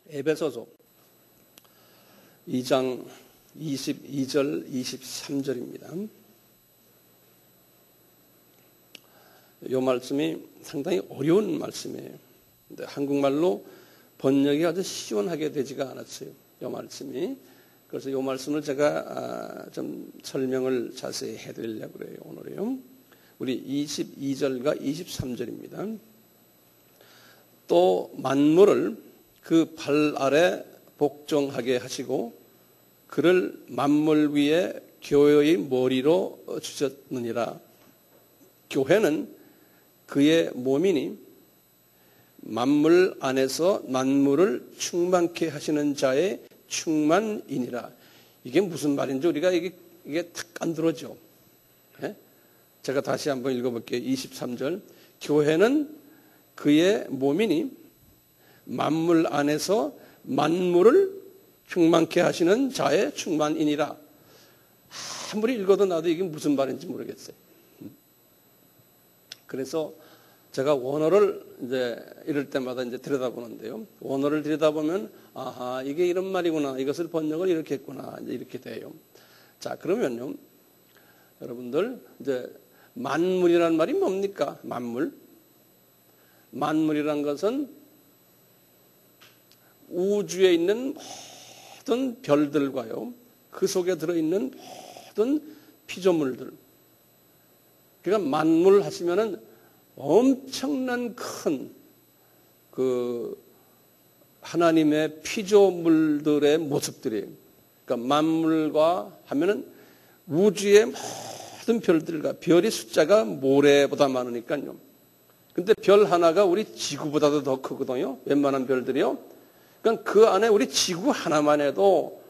에베소서 2장 22절 23절입니다. 이 말씀이 상당히 어려운 말씀이에요. 근데 한국말로 번역이 아주 시원하게 되지가 않았어요. 이 말씀이. 그래서 이 말씀을 제가 좀 설명을 자세히 해드리려고 그래요. 오늘요. 우리 22절과 23절입니다. 또 만물을 그 발 아래 복종하게 하시고 그를 만물 위에 교회의 머리로 주셨느니라. 교회는 그의 몸이니 만물 안에서 만물을 충만케 하시는 자의 충만이니라. 이게 무슨 말인지 우리가 이게 탁 안 들어오죠. 예? 제가 다시 한번 읽어볼게요. 23절. 교회는 그의 몸이니 만물 안에서 만물을 충만케 하시는 자의 충만이니라. 아무리 읽어도 나도 이게 무슨 말인지 모르겠어요. 그래서 제가 원어를 이제 이럴 때마다 이제 들여다보는데요. 원어를 들여다보면 아하, 이게 이런 말이구나. 이것을 번역을 이렇게 했구나. 이제 이렇게 돼요. 자, 그러면요. 여러분들 이제 만물이라는 말이 뭡니까? 만물. 만물이란 것은 우주에 있는 모든 별들과요. 그 속에 들어있는 모든 피조물들. 그러니까 만물 하시면은 엄청난 큰 그 하나님의 피조물들의 모습들이에요. 그러니까 만물과 하면은 우주의 모든 별들과 별의 숫자가 모래보다 많으니까요. 근데 별 하나가 우리 지구보다도 더 크거든요. 웬만한 별들이요. 그러니까 그 안에 우리 지구 하나만 해도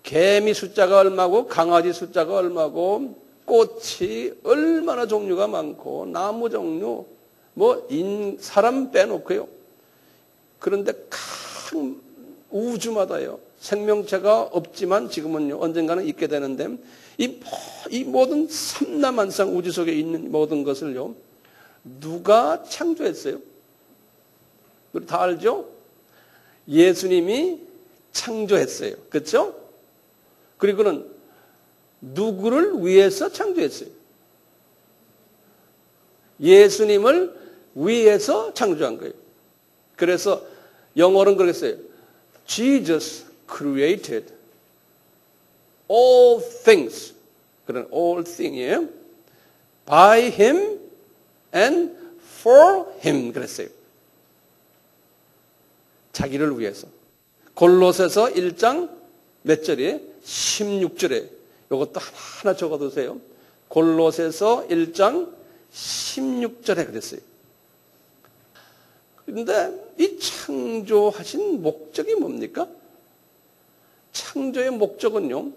개미 숫자가 얼마고 강아지 숫자가 얼마고 꽃이 얼마나 종류가 많고 나무 종류 사람 빼놓고요. 그런데 각 우주마다요. 생명체가 없지만 지금은요. 언젠가는 있게 되는데 이 모든 삼라만상 우주 속에 있는 모든 것을요. 누가 창조했어요? 우리 다 알죠? 예수님이 창조했어요. 그렇죠? 그리고는 누구를 위해서 창조했어요? 예수님을 위해서 창조한 거예요. 그래서 영어로는 그러겠어요. Jesus created all things. 그런 all thing이에요. By him and for him 그랬어요. 자기를 위해서. 골로새서 1장 몇 절이에요? 16절에 이것도 하나 적어두세요. 골로새서 1장 16절에 그랬어요. 그런데 이 창조하신 목적이 뭡니까? 창조의 목적은요.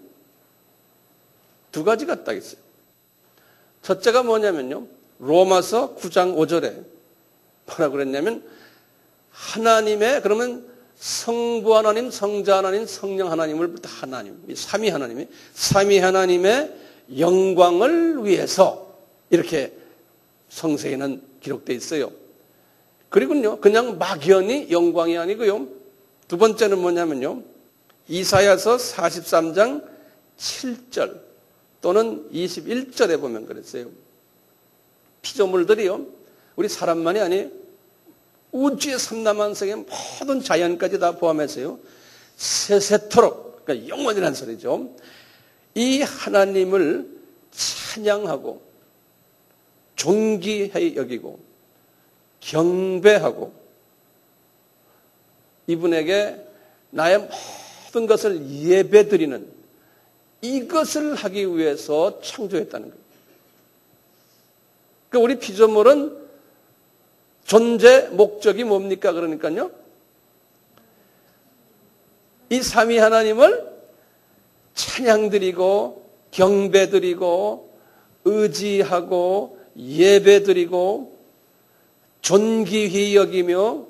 두 가지가 딱 있어요. 첫째가 뭐냐면요. 로마서 9장 5절에 뭐라고 그랬냐면 하나님의 그러면 성부 하나님, 성자 하나님, 성령 하나님을 하나님, 삼위 하나님의 영광을 위해서 이렇게 성서에는 기록되어 있어요. 그리고요, 그냥 막연히 영광이 아니고요. 두 번째는 뭐냐면요. 이사야서 43장 7절 또는 21절에 보면 그랬어요. 피조물들이요. 우리 사람만이 아니에요. 우주의 삼라만상의 모든 자연까지 다 포함해서요. 세세토록, 그러니까 영원이라는 소리죠. 이 하나님을 찬양하고 존귀해 여기고 경배하고 이분에게 나의 모든 것을 예배드리는 이것을 하기 위해서 창조했다는 거예요. 그러니까 우리 피조물은 존재 목적이 뭡니까? 그러니까요. 이 삼위 하나님을 찬양드리고 경배드리고 의지하고 예배드리고 존귀히 여기며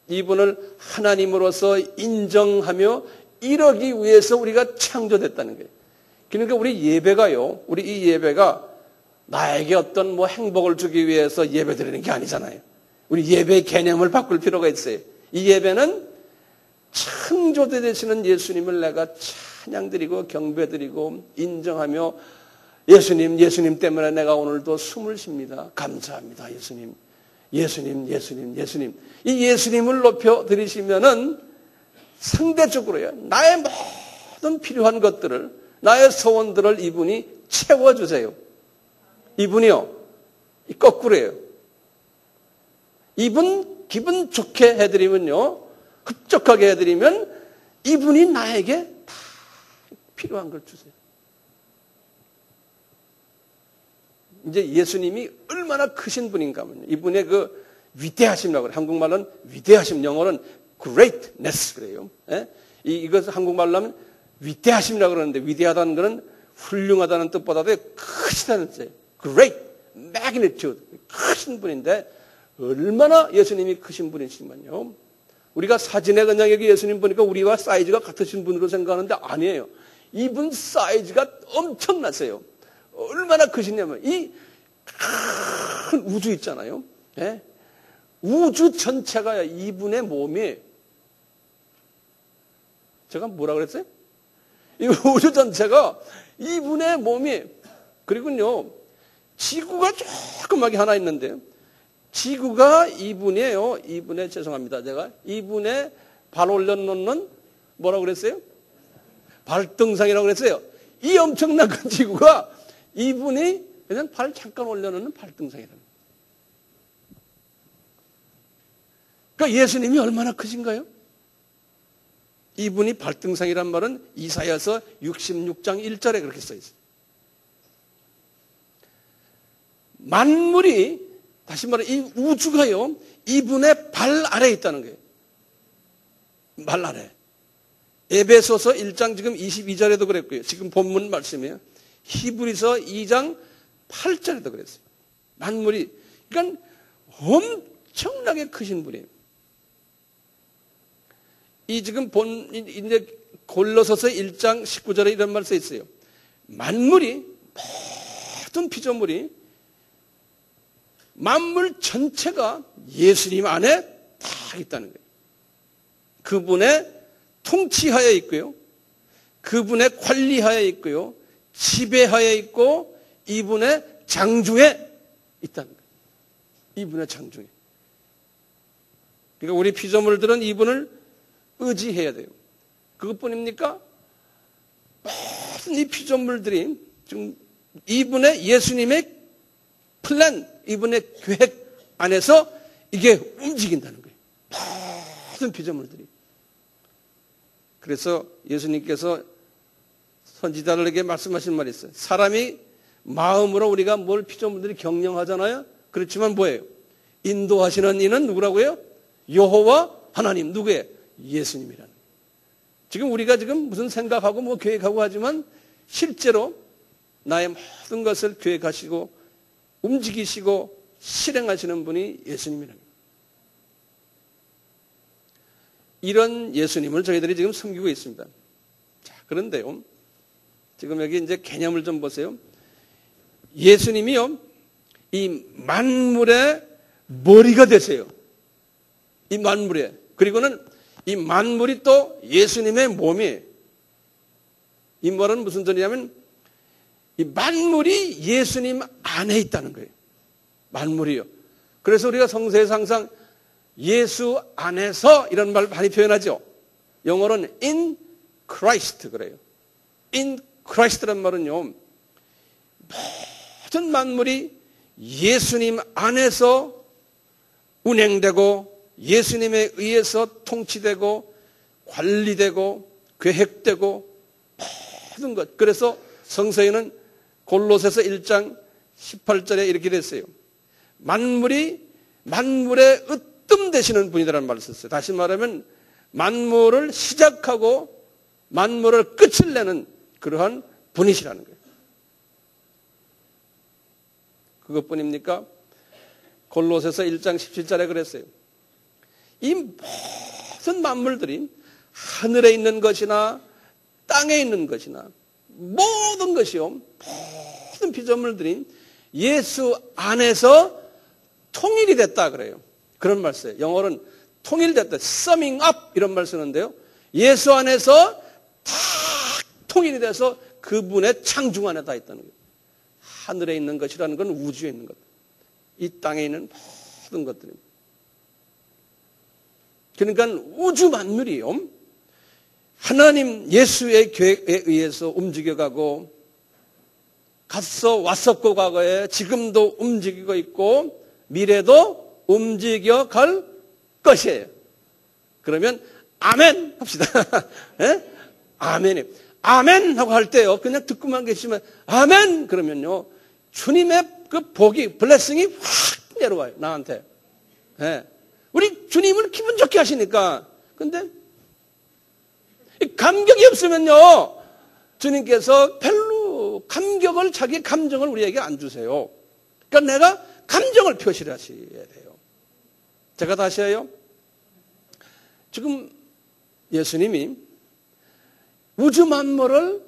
이분을 하나님으로서 인정하며 이러기 위해서 우리가 창조됐다는 거예요. 그러니까 우리 예배가요. 우리 이 예배가 나에게 어떤 행복을 주기 위해서 예배 드리는 게 아니잖아요. 우리 예배의 개념을 바꿀 필요가 있어요. 이 예배는 창조대 되시는 예수님을 내가 찬양드리고 경배드리고 인정하며 예수님 때문에 내가 오늘도 숨을 쉽니다. 감사합니다. 예수님. 이 예수님을 높여드리시면은 상대적으로요. 나의 모든 필요한 것들을, 나의 소원들을 이분이 채워주세요. 이분이요. 거꾸로예요. 이분 기분 좋게 해드리면요. 흡족하게 해드리면 이분이 나에게 다 필요한 걸 주세요. 이제 예수님이 얼마나 크신 분인가 하면 이분의 그 위대하심이라고 그래요. 한국말로는 위대하심, 영어로는 greatness 그래요. 예? 이것을 한국말로 하면 위대하심이라고 그러는데 위대하다는 것은 훌륭하다는 뜻보다도 크시다는 뜻이에요. great, magnitude, 크신 분인데 얼마나 예수님이 크신 분이시면요. 우리가 사진에 그냥 여기 예수님 보니까 우리와 사이즈가 같으신 분으로 생각하는데 아니에요. 이분 사이즈가 엄청나세요. 얼마나 크시냐면 이 큰 우주 있잖아요. 예? 우주 전체가 이분의 몸이에요. 제가 뭐라 그랬어요? 이 우주 전체가 이분의 몸이에요. 그리고요 지구가 조그맣게 하나 있는데요. 지구가 이분이에요. 이분의 죄송합니다. 제가 이분의 발 올려놓는 뭐라고 그랬어요? 발등상이라고 그랬어요. 이 엄청난 큰 지구가 이분이 그냥 발 잠깐 올려놓는 발등상이라는 거예요. 그러니까 예수님이 얼마나 크신가요? 이분이 발등상이란 말은 이사야서 66장 1절에 그렇게 써 있어요. 만물이 다시 말해 이 우주가요 이분의 발 아래에 있다는 거예요. 발 아래. 에베소서 1장 지금 22절에도 그랬고요. 지금 본문 말씀이에요. 히브리서 2장 8절에도 그랬어요. 만물이 그러니까 엄청나게 크신 분이에요. 이 지금 이제 골로새서 1장 19절에 이런 말 써 있어요. 만물이 모든 피조물이 만물 전체가 예수님 안에 다 있다는 거예요. 그분의 통치하에 있고요. 그분의 관리하에 있고요. 지배하에 있고 이분의 장중에 있다는 거예요. 이분의 장중에. 그러니까 우리 피조물들은 이분을 의지해야 돼요. 그것뿐입니까? 모든 이 피조물들이 지금 이분의 예수님의 플랜, 이분의 계획 안에서 이게 움직인다는 거예요. 모든 피조물들이. 그래서 예수님께서 선지자들에게 말씀하신 말이 있어요. 사람이 마음으로 우리가 뭘 피조물들이 경영하잖아요. 그렇지만 뭐예요? 인도하시는 이는 누구라고요? 여호와 하나님. 누구예요? 예수님이라는 거예요. 지금 우리가 지금 무슨 생각하고 뭐 계획하고 하지만 실제로 나의 모든 것을 계획하시고 움직이시고 실행하시는 분이 예수님이라는 거예요. 이런 예수님을 저희들이 지금 섬기고 있습니다. 자, 그런데요. 지금 여기 이제 개념을 좀 보세요. 예수님이요. 이 만물의 머리가 되세요. 이 만물에. 그리고는 이 만물이 또 예수님의 몸이에요. 이 말은 무슨 소리냐면 이 만물이 예수님 안에 있다는 거예요. 만물이요. 그래서 우리가 성서에서 항상 예수 안에서 이런 말 많이 표현하죠. 영어로는 in Christ 그래요. in Christ란 말은요. 모든 만물이 예수님 안에서 운행되고 예수님에 의해서 통치되고 관리되고 계획되고 모든 것. 그래서 성서에는 골로새서 1장 18절에 이렇게 됐어요. 만물의 으뜸 되시는 분이라는 말을 썼어요. 다시 말하면 만물을 시작하고 만물을 끝을 내는 그러한 분이시라는 거예요. 그것뿐입니까? 골로새서 1장 17절에 그랬어요. 이 모든 만물들이 하늘에 있는 것이나 땅에 있는 것이나 모든 것이요. 모든 피조물들이 예수 안에서 통일이 됐다 그래요. 그런 말씀이에요. 영어로는 통일됐다. summing up 이런 말 쓰는데요. 예수 안에서 다 통일이 돼서 그분의 창중 안에 다 있다는 거예요. 하늘에 있는 것이라는 건 우주에 있는 것, 이 땅에 있는 모든 것들입니다. 그러니까 우주 만물이요, 하나님 예수의 계획에 의해서 움직여가고 갔어 왔었고 과거에 지금도 움직이고 있고 미래도 움직여갈 것이에요. 그러면 아멘 합시다. 네? 아멘이에요. 아멘 하고 할 때요, 그냥 듣고만 계시면 아멘 그러면요, 주님의 그 복이, 블레싱이 확 내려와요, 나한테. 네. 우리 주님을 기분 좋게 하시니까. 근데 감격이 없으면요, 주님께서 별로 감격을, 자기 감정을 우리에게 안 주세요. 그러니까 내가 감정을 표시를 하셔야 돼요. 제가 다시 해요. 지금 예수님이 우주 만물을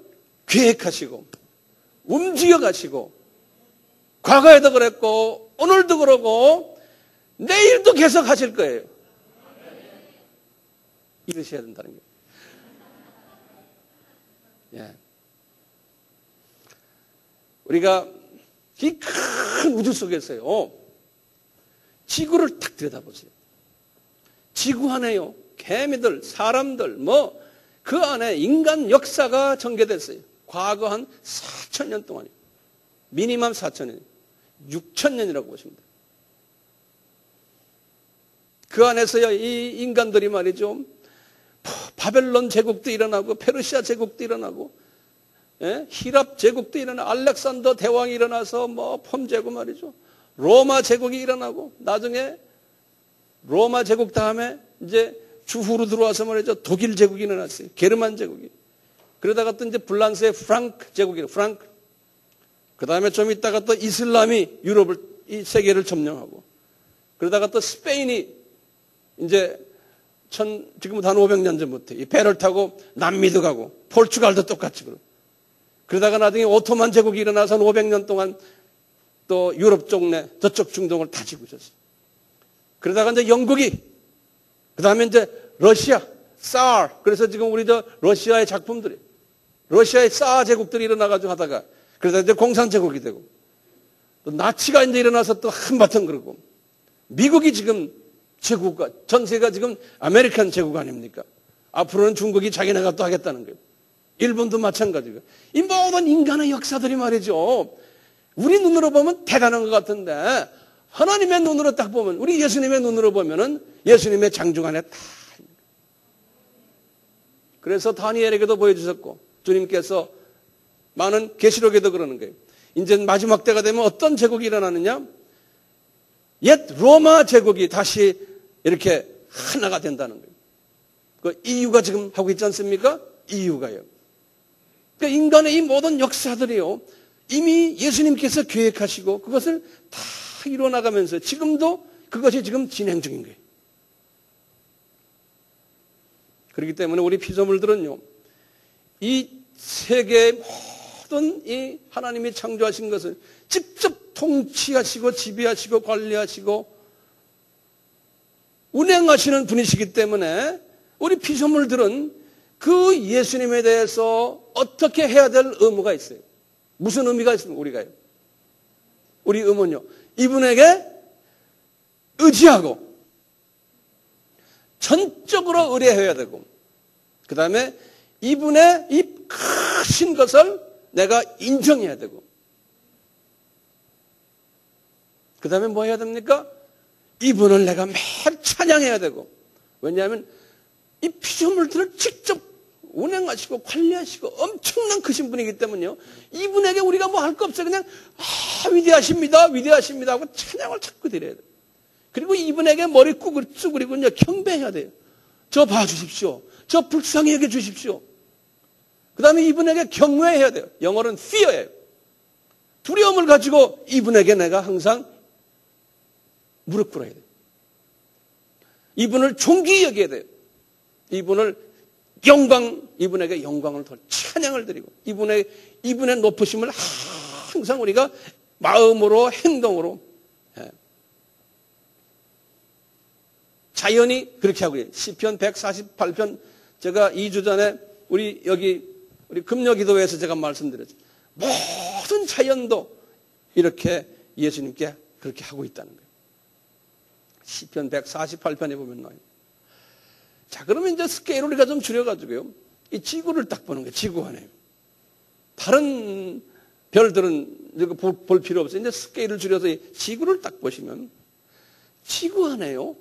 계획하시고 움직여가시고 과거에도 그랬고 오늘도 그러고 내일도 계속 하실 거예요. 이러셔야 된다는 거예요. 예. 우리가 이 큰 우주 속에서요, 지구를 탁 들여다보세요. 지구 안에요, 개미들, 사람들, 그 안에 인간 역사가 전개됐어요. 과거 한 4,000년 동안이요. 미니멈 4,000년, 6,000년이라고 보십니다. 그 안에서요, 이 인간들이 말이죠, 바벨론 제국도 일어나고 페르시아 제국도 일어나고, 예? 히랍 제국도 일어나고, 알렉산더 대왕이 일어나서 폼제국 말이죠, 로마 제국이 일어나고, 나중에 로마 제국 다음에 이제 주후로 들어와서 말이죠, 독일 제국이 일어났어요. 게르만 제국이. 그러다가 또 이제 불란스의 프랑크 제국이에요. 프랑크. 그 다음에 좀 있다가 또 이슬람이 유럽을, 이 세계를 점령하고, 그러다가 또 스페인이 이제 지금부터 한 500년 전부터 이 배를 타고 남미도 가고, 포르투갈도 똑같이 그러고, 그러다가 나중에 오토만 제국이 일어나서 한 500년 동안 또 유럽 쪽내, 저쪽 중동을 다 지고 있었어요. 그러다가 이제 영국이, 그 다음에 이제 러시아, 사르. 그래서 지금 우리 러시아의 작품들이, 러시아의 사르 제국들이 일어나가지고 하다가, 그러다 이제 공산제국이 되고, 또 나치가 이제 일어나서 또 한바탕 그러고, 미국이 지금 제국가, 전 세계가 지금 아메리칸 제국 아닙니까? 앞으로는 중국이 자기네가 또 하겠다는 거예요. 일본도 마찬가지고. 이 모든 인간의 역사들이 말이죠, 우리 눈으로 보면 대단한 것 같은데, 하나님의 눈으로 딱 보면, 우리 예수님의 눈으로 보면은 예수님의 장중 안에 다. 그래서 다니엘에게도 보여주셨고, 주님께서 많은 계시록에도 그러는 거예요. 이제 마지막 때가 되면 어떤 제국이 일어나느냐? 옛 로마 제국이 다시 이렇게 하나가 된다는 거예요. 그 이유가 지금 하고 있지 않습니까? 이유가요. 그러니까 인간의 이 모든 역사들이요, 이미 예수님께서 계획하시고 그것을 다 이뤄나가면서 지금도 그것이 지금 진행 중인 거예요. 그렇기 때문에 우리 피조물들은요, 이 세계의 모든 이 하나님이 창조하신 것을 직접 통치하시고 지배하시고 관리하시고 운행하시는 분이시기 때문에 우리 피조물들은 그 예수님에 대해서 어떻게 해야 될 의무가 있어요. 무슨 의미가 있습니까? 우리가요. 우리 의무는요, 이분에게 의지하고 전적으로 의뢰해야 되고, 그 다음에 이분의 이 크신 것을 내가 인정해야 되고, 그 다음에 뭐 해야 됩니까? 이분을 내가 매일 찬양해야 되고. 왜냐하면 이 피조물들을 직접 운행하시고 관리하시고 엄청난 크신 분이기 때문에요, 이분에게 우리가 뭐 할 거 없어요. 그냥 위대하십니다, 위대하십니다 하고 찬양을 자꾸 드려야 돼요. 그리고 이분에게 머리 쭈그리고 경배해야 돼요. 저 봐주십시오, 저 불쌍히 여겨 주십시오. 그 다음에 이분에게 경외해야 돼요. 영어로는 fear예요. 두려움을 가지고 이분에게 내가 항상 무릎 꿇어야 돼요. 이분을 존귀히 여겨야 돼요. 이분에게 영광을 더 찬양을 드리고, 이분의 높으심을 항상 우리가 마음으로 행동으로 자연이 그렇게 하고 있어요. 시편 148편 제가 2주 전에 우리 금요기도회에서 제가 말씀드렸죠. 모든 자연도 이렇게 예수님께 그렇게 하고 있다는 거예요. 시편 148편에 보면 나와요. 자, 그러면 이제 스케일을 우리가 좀 줄여가지고요. 이 지구를 딱 보는 거예요. 지구 안에. 다른 별들은 볼 필요 없어요. 이제 스케일을 줄여서 이 지구를 딱 보시면 지구 안에요.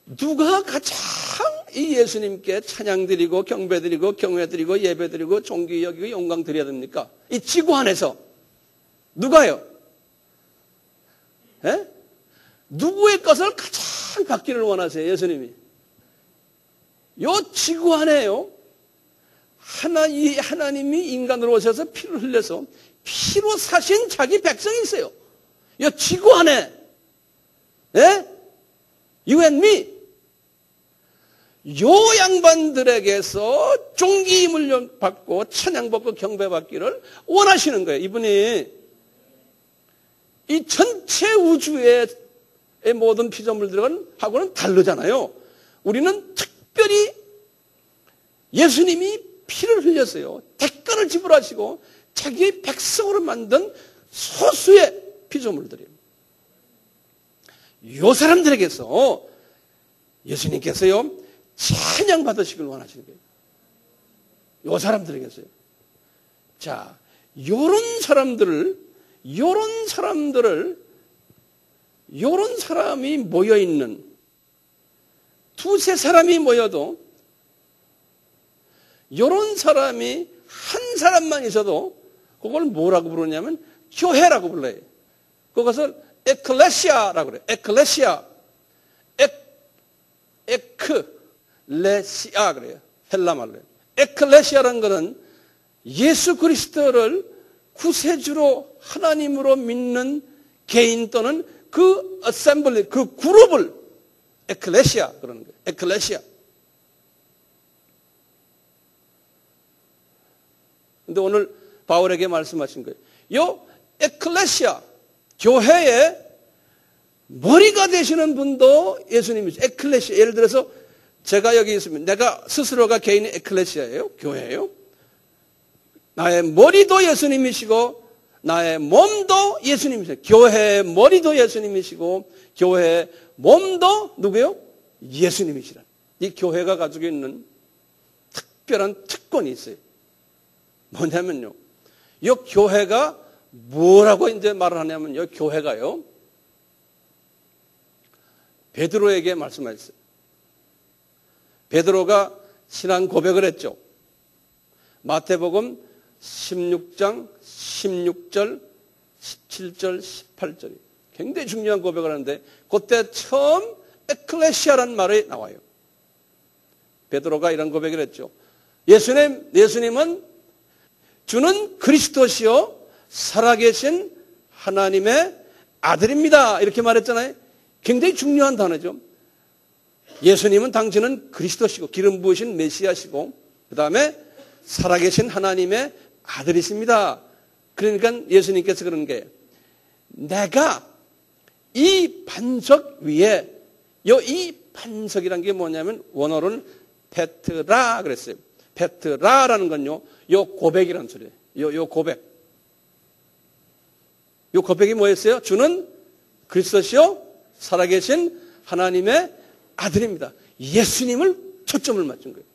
누가 가장 이 예수님께 찬양드리고 경배드리고 경외드리고 예배드리고 존귀 여기고 영광 드려야 됩니까? 이 지구 안에서 누가요? 예? 누구의 것을 가장 받기를 원하세요? 예수님이. 요 지구 안에요. 하나님이 인간으로 오셔서 피를 흘려서 피로 사신 자기 백성이 있어요. 요 지구 안에. 예? You and me. 요 양반들에게서 존귀임을 받고 찬양받고 경배받기를 원하시는 거예요. 이분이 이 전체 우주의 모든 피조물들하고는 다르잖아요. 우리는 특별히 예수님이 피를 흘렸어요. 대가를 지불하시고 자기의 백성으로 만든 소수의 피조물들이에요. 요 사람들에게서 예수님께서요 찬양 받으시길 원하시는 거예요. 요 사람들에게서요. 자, 요런 사람이 모여있는 두세 사람이 모여도 요런 사람이 한 사람만 있어도 그걸 뭐라고 부르냐면 교회라고 불러요. 그것을 에클레시아라고 그래요. 에클레시아. 에클레시아 그래요. 헬라말로. 에클레시아라는 것은 예수 그리스도를 구세주로 하나님으로 믿는 개인 또는 그 어셈블리, 그 그룹을 에클레시아 그러는 거예요. 에클레시아. 근데 오늘 바울에게 말씀하신 거예요. 요 에클레시아, 교회의 머리가 되시는 분도 예수님이죠. 에클레시아. 예를 들어서 제가 여기 있으면 내가 스스로가 개인의 에클레시아예요. 교회예요. 나의 머리도 예수님이시고 나의 몸도 예수님이시고 교회의 머리도 예수님이시고 교회의 몸도 누구예요? 예수님이시라. 이 교회가 가지고 있는 특별한 특권이 있어요. 뭐냐면요. 이 교회가 뭐라고 이제 말을 하냐면 이 교회가요. 베드로에게 말씀하셨어요. 베드로가 신앙 고백을 했죠. 마태복음 16장 16절 17절 18절이 굉장히 중요한 고백을 하는데 그때 처음 에클레시아라는 말이 나와요. 베드로가 이런 고백을 했죠. 예수님은 주는 그리스도시요 살아계신 하나님의 아들입니다. 이렇게 말했잖아요. 굉장히 중요한 단어죠. 예수님은 당신은 그리스도시고 기름 부으신 메시아시고 그 다음에 살아계신 하나님의 아들이십니다. 그러니까 예수님께서 그런 게 내가 이 반석 위에 이 반석이란 게 뭐냐면 원어로는 페트라 그랬어요. 페트라라는 건요. 요 고백이라는 소리예요. 요 고백. 요 고백이 뭐였어요? 주는 그리스도시요 살아계신 하나님의 아들입니다. 예수님을 초점을 맞춘 거예요.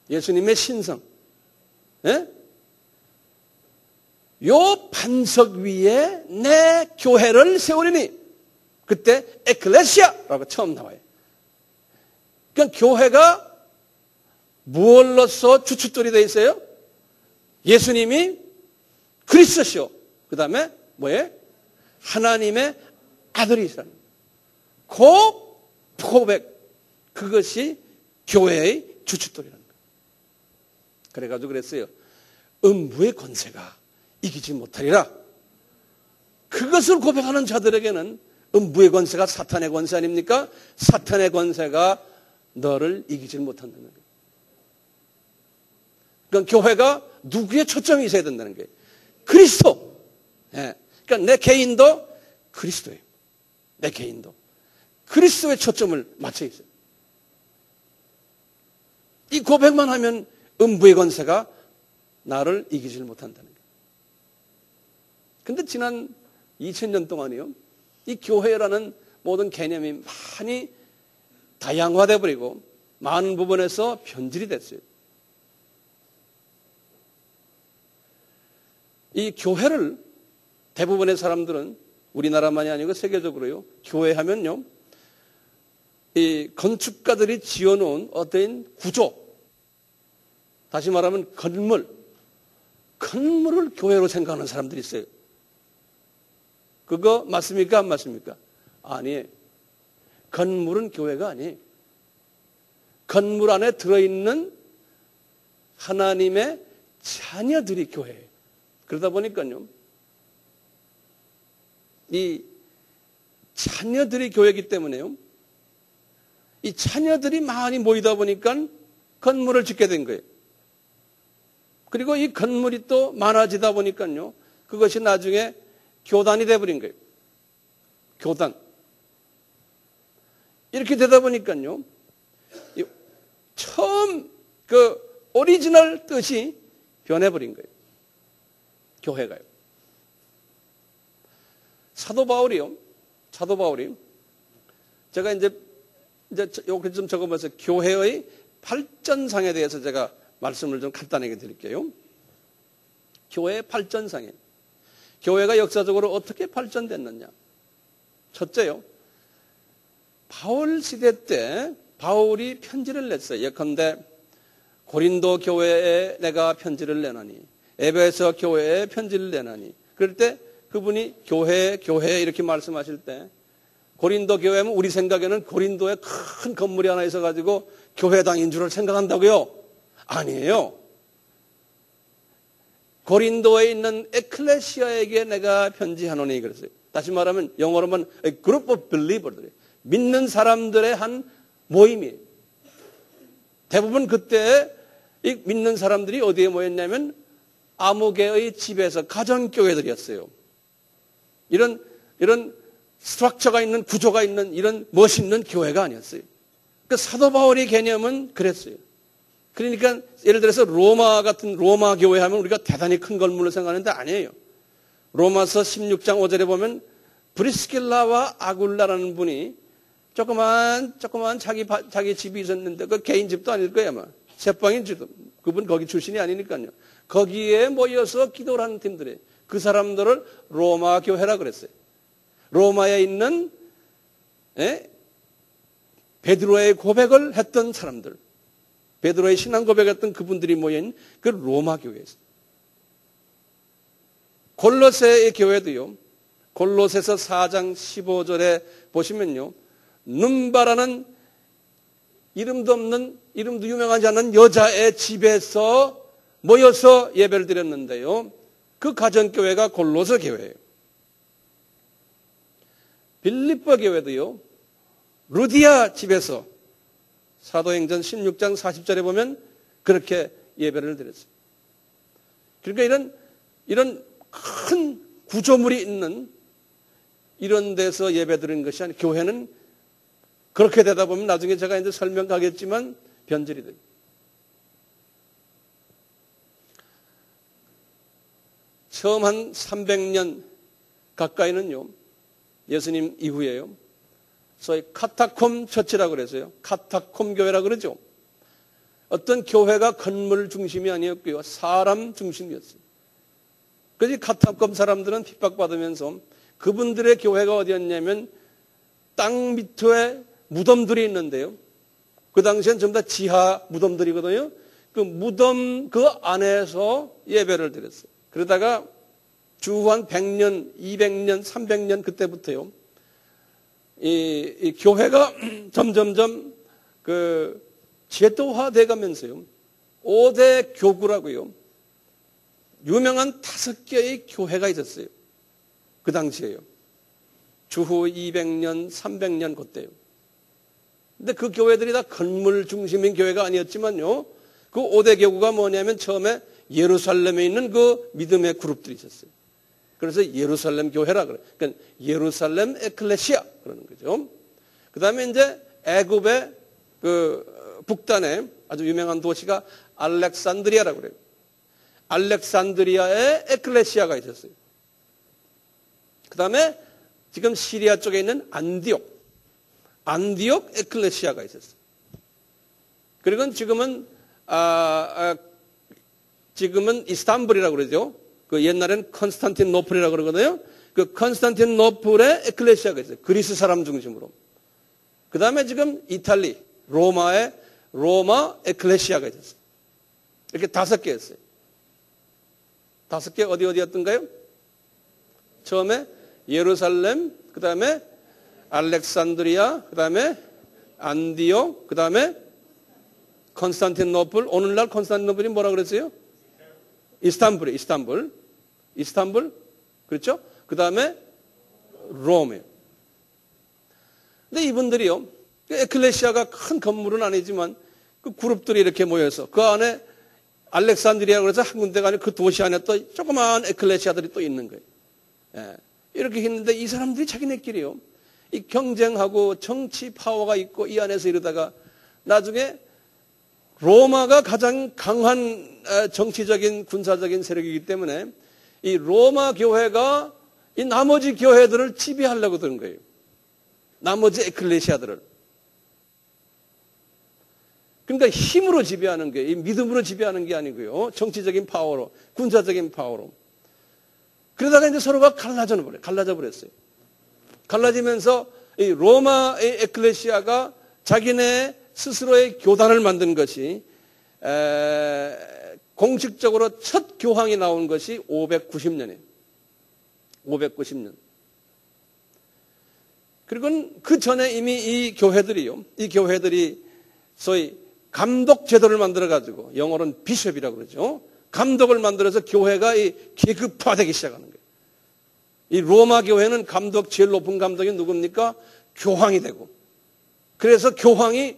예수님의 신성. 예? 요 반석 위에 내 교회를 세우리니 그때 에클레시아라고 처음 나와요. 그러니까 교회가 무엇로서 주춧돌이 되어 있어요? 예수님이 그리스도시요. 그 다음에 뭐예요? 하나님의 아들이시라는 그 고백, 그것이 교회의 주춧돌이라는 거예요. 그래가지고 그랬어요. 음부의 권세가 이기지 못하리라. 그것을 고백하는 자들에게는 음부의 권세가 사탄의 권세 아닙니까? 사탄의 권세가 너를 이기지 못한다는 거예요. 그러니까 교회가 누구의 초점이 있어야 된다는 거예요. 그리스도. 예. 그러니까 내 개인도 그리스도예요. 내 개인도. 그리스도의 초점을 맞춰 있어요. 이 고백만 하면 음부의 권세가 나를 이기질 못한다는 거예요. 근데 지난 2000년 동안이요, 이 교회라는 모든 개념이 많이 다양화돼 버리고 많은 부분에서 변질이 됐어요. 이 교회를 대부분의 사람들은 우리나라만이 아니고 세계적으로요, 교회하면요, 이 건축가들이 지어놓은 어떤 구조, 다시 말하면 건물을 교회로 생각하는 사람들이 있어요. 그거 맞습니까? 안 맞습니까? 아니에요. 건물은 교회가 아니에요. 건물 안에 들어있는 하나님의 자녀들이 교회예요. 그러다 보니까요, 이 자녀들이 교회이기 때문에요, 이 자녀들이 많이 모이다 보니까 건물을 짓게 된 거예요. 그리고 이 건물이 또 많아지다 보니까요, 그것이 나중에 교단이 돼버린 거예요. 교단. 이렇게 되다 보니까요, 처음 그 오리지널 뜻이 변해버린 거예요. 교회가요. 사도 바울이 제가 이제 요렇게 좀 적어봐서 교회의 발전상에 대해서 제가 말씀을 좀 간단하게 드릴게요. 교회의 발전상에. 교회가 역사적으로 어떻게 발전됐느냐. 첫째요, 바울 시대 때 바울이 편지를 냈어요. 예컨대 고린도 교회에 내가 편지를 내나니, 에베소 교회에 편지를 내나니. 그럴 때 그분이 교회 이렇게 말씀하실 때, 고린도 교회면 우리 생각에는 고린도에 큰 건물이 하나 있어가지고 교회당인 줄 생각한다고요? 아니에요. 고린도에 있는 에클레시아에게 내가 편지하노니 그랬어요. 다시 말하면 영어로는 a group of believers, 믿는 사람들의 한 모임이에요. 대부분 그때 이 믿는 사람들이 어디에 모였냐면 아무개의 집에서 가정교회들이었어요. 이런 스트럭처가 있는, 구조가 있는 이런 멋있는 교회가 아니었어요. 그 사도 바울의 개념은 그랬어요. 그러니까 예를 들어서 로마 같은 로마 교회 하면 우리가 대단히 큰 건물을 생각하는데 아니에요. 로마서 16장 5절에 보면 브리스길라와 아굴라라는 분이 조그만 자기 집이 있었는데 그 개인 집도 아닐 거예요 아마. 새방인지도. 그분 거기 출신이 아니니까요. 거기에 모여서 기도를 하는 팀들이에요. 그 사람들을 로마 교회라 그랬어요. 로마에 있는 베드로의 고백을 했던 사람들, 베드로의 신앙 고백했던 그분들이 모인 그 로마 교회였어요. 골로새의 교회도요, 골로새서 4장 15절에 보시면요, 눈바라는 이름도 없는, 이름도 유명하지 않은 여자의 집에서 모여서 예배를 드렸는데요, 그 가정교회가 골로새 교회예요. 빌립보 교회도요, 루디아 집에서 사도행전 16장 40절에 보면 그렇게 예배를 드렸어요. 그러니까 이런 큰 구조물이 있는 이런 데서 예배 드리는 것이 아니라 교회는 그렇게 되다 보면 나중에 제가 이제 설명하겠지만 변질이 돼요. 처음 한 300년 가까이는요, 예수님 이후에요, 소위 카타콤 처치라고 그랬어요. 카타콤 교회라고 그러죠. 어떤 교회가 건물 중심이 아니었고요, 사람 중심이었어요. 그래서 카타콤 사람들은 핍박받으면서 그분들의 교회가 어디였냐면 땅 밑에 무덤들이 있는데요, 그 당시엔 전부 다 지하 무덤들이거든요. 그 무덤 그 안에서 예배를 드렸어요. 그러다가 주 한 100년, 200년, 300년 그때부터요, 이 교회가 점점점 그 제도화돼 가면서요, 5대 교구라고요, 유명한 5개의 교회가 있었어요. 그 당시에요. 주후 200년, 300년 그때요. 근데 그 교회들이 다 건물 중심인 교회가 아니었지만요, 그 5대 교구가 뭐냐면 처음에 예루살렘에 있는 그 믿음의 그룹들이 있었어요. 그래서 예루살렘 교회라 그래요. 그러니까 예루살렘 에클레시아 그러는 거죠. 그 다음에 이제 애굽의 그 북단에 아주 유명한 도시가 알렉산드리아라고 그래요. 알렉산드리아에 에클레시아가 있었어요. 그 다음에 지금 시리아 쪽에 있는 안디옥 에클레시아가 있었어요. 그리고 지금은 이스탄불이라고 그러죠. 그 옛날에는 컨스탄티노플이라고 그러거든요. 그 컨스탄티노플에 에클레시아가 있어요. 그리스 사람 중심으로. 그 다음에 지금 이탈리, 로마에 로마 에클레시아가 있었어요. 이렇게 5개였어요. 5개 어디였던가요? 처음에 예루살렘, 그 다음에 알렉산드리아, 그 다음에 안디옥, 그 다음에 컨스탄티노플. 오늘날 컨스탄티노플이 뭐라 그랬어요? 이스탄불. 그렇죠? 그 다음에 롬이에요. 근데 이분들이요, 에클레시아가 큰 건물은 아니지만 그 그룹들이 이렇게 모여서 그 안에 알렉산드리아라고 해서 한 군데가 아니고 그 도시 안에 또 조그마한 에클레시아들이 또 있는 거예요. 예. 이렇게 했는데 이 사람들이 자기네끼리요, 이 경쟁하고 정치 파워가 있고 이 안에서 이러다가 나중에 로마가 가장 강한 정치적인 군사적인 세력이기 때문에 이 로마 교회가 이 나머지 교회들을 지배하려고 드는 거예요. 나머지 에클레시아들을. 그러니까 힘으로 지배하는 게, 이 믿음으로 지배하는 게 아니고요. 정치적인 파워로, 군사적인 파워로. 그러다가 이제 서로가 갈라져 버렸어요. 갈라지면서 이 로마의 에클레시아가 자기네 스스로의 교단을 만든 것이 공식적으로 첫 교황이 나온 것이 590년이에요. 590년. 그리고 그 전에 이미 이 교회들이 소위 감독 제도를 만들어 가지고, 영어로는 비숍이라고 그러죠. 감독을 만들어서 교회가 이 계급화되기 시작하는 거예요. 이 로마 교회는 제일 높은 감독이 누굽니까? 교황이 되고. 그래서 교황이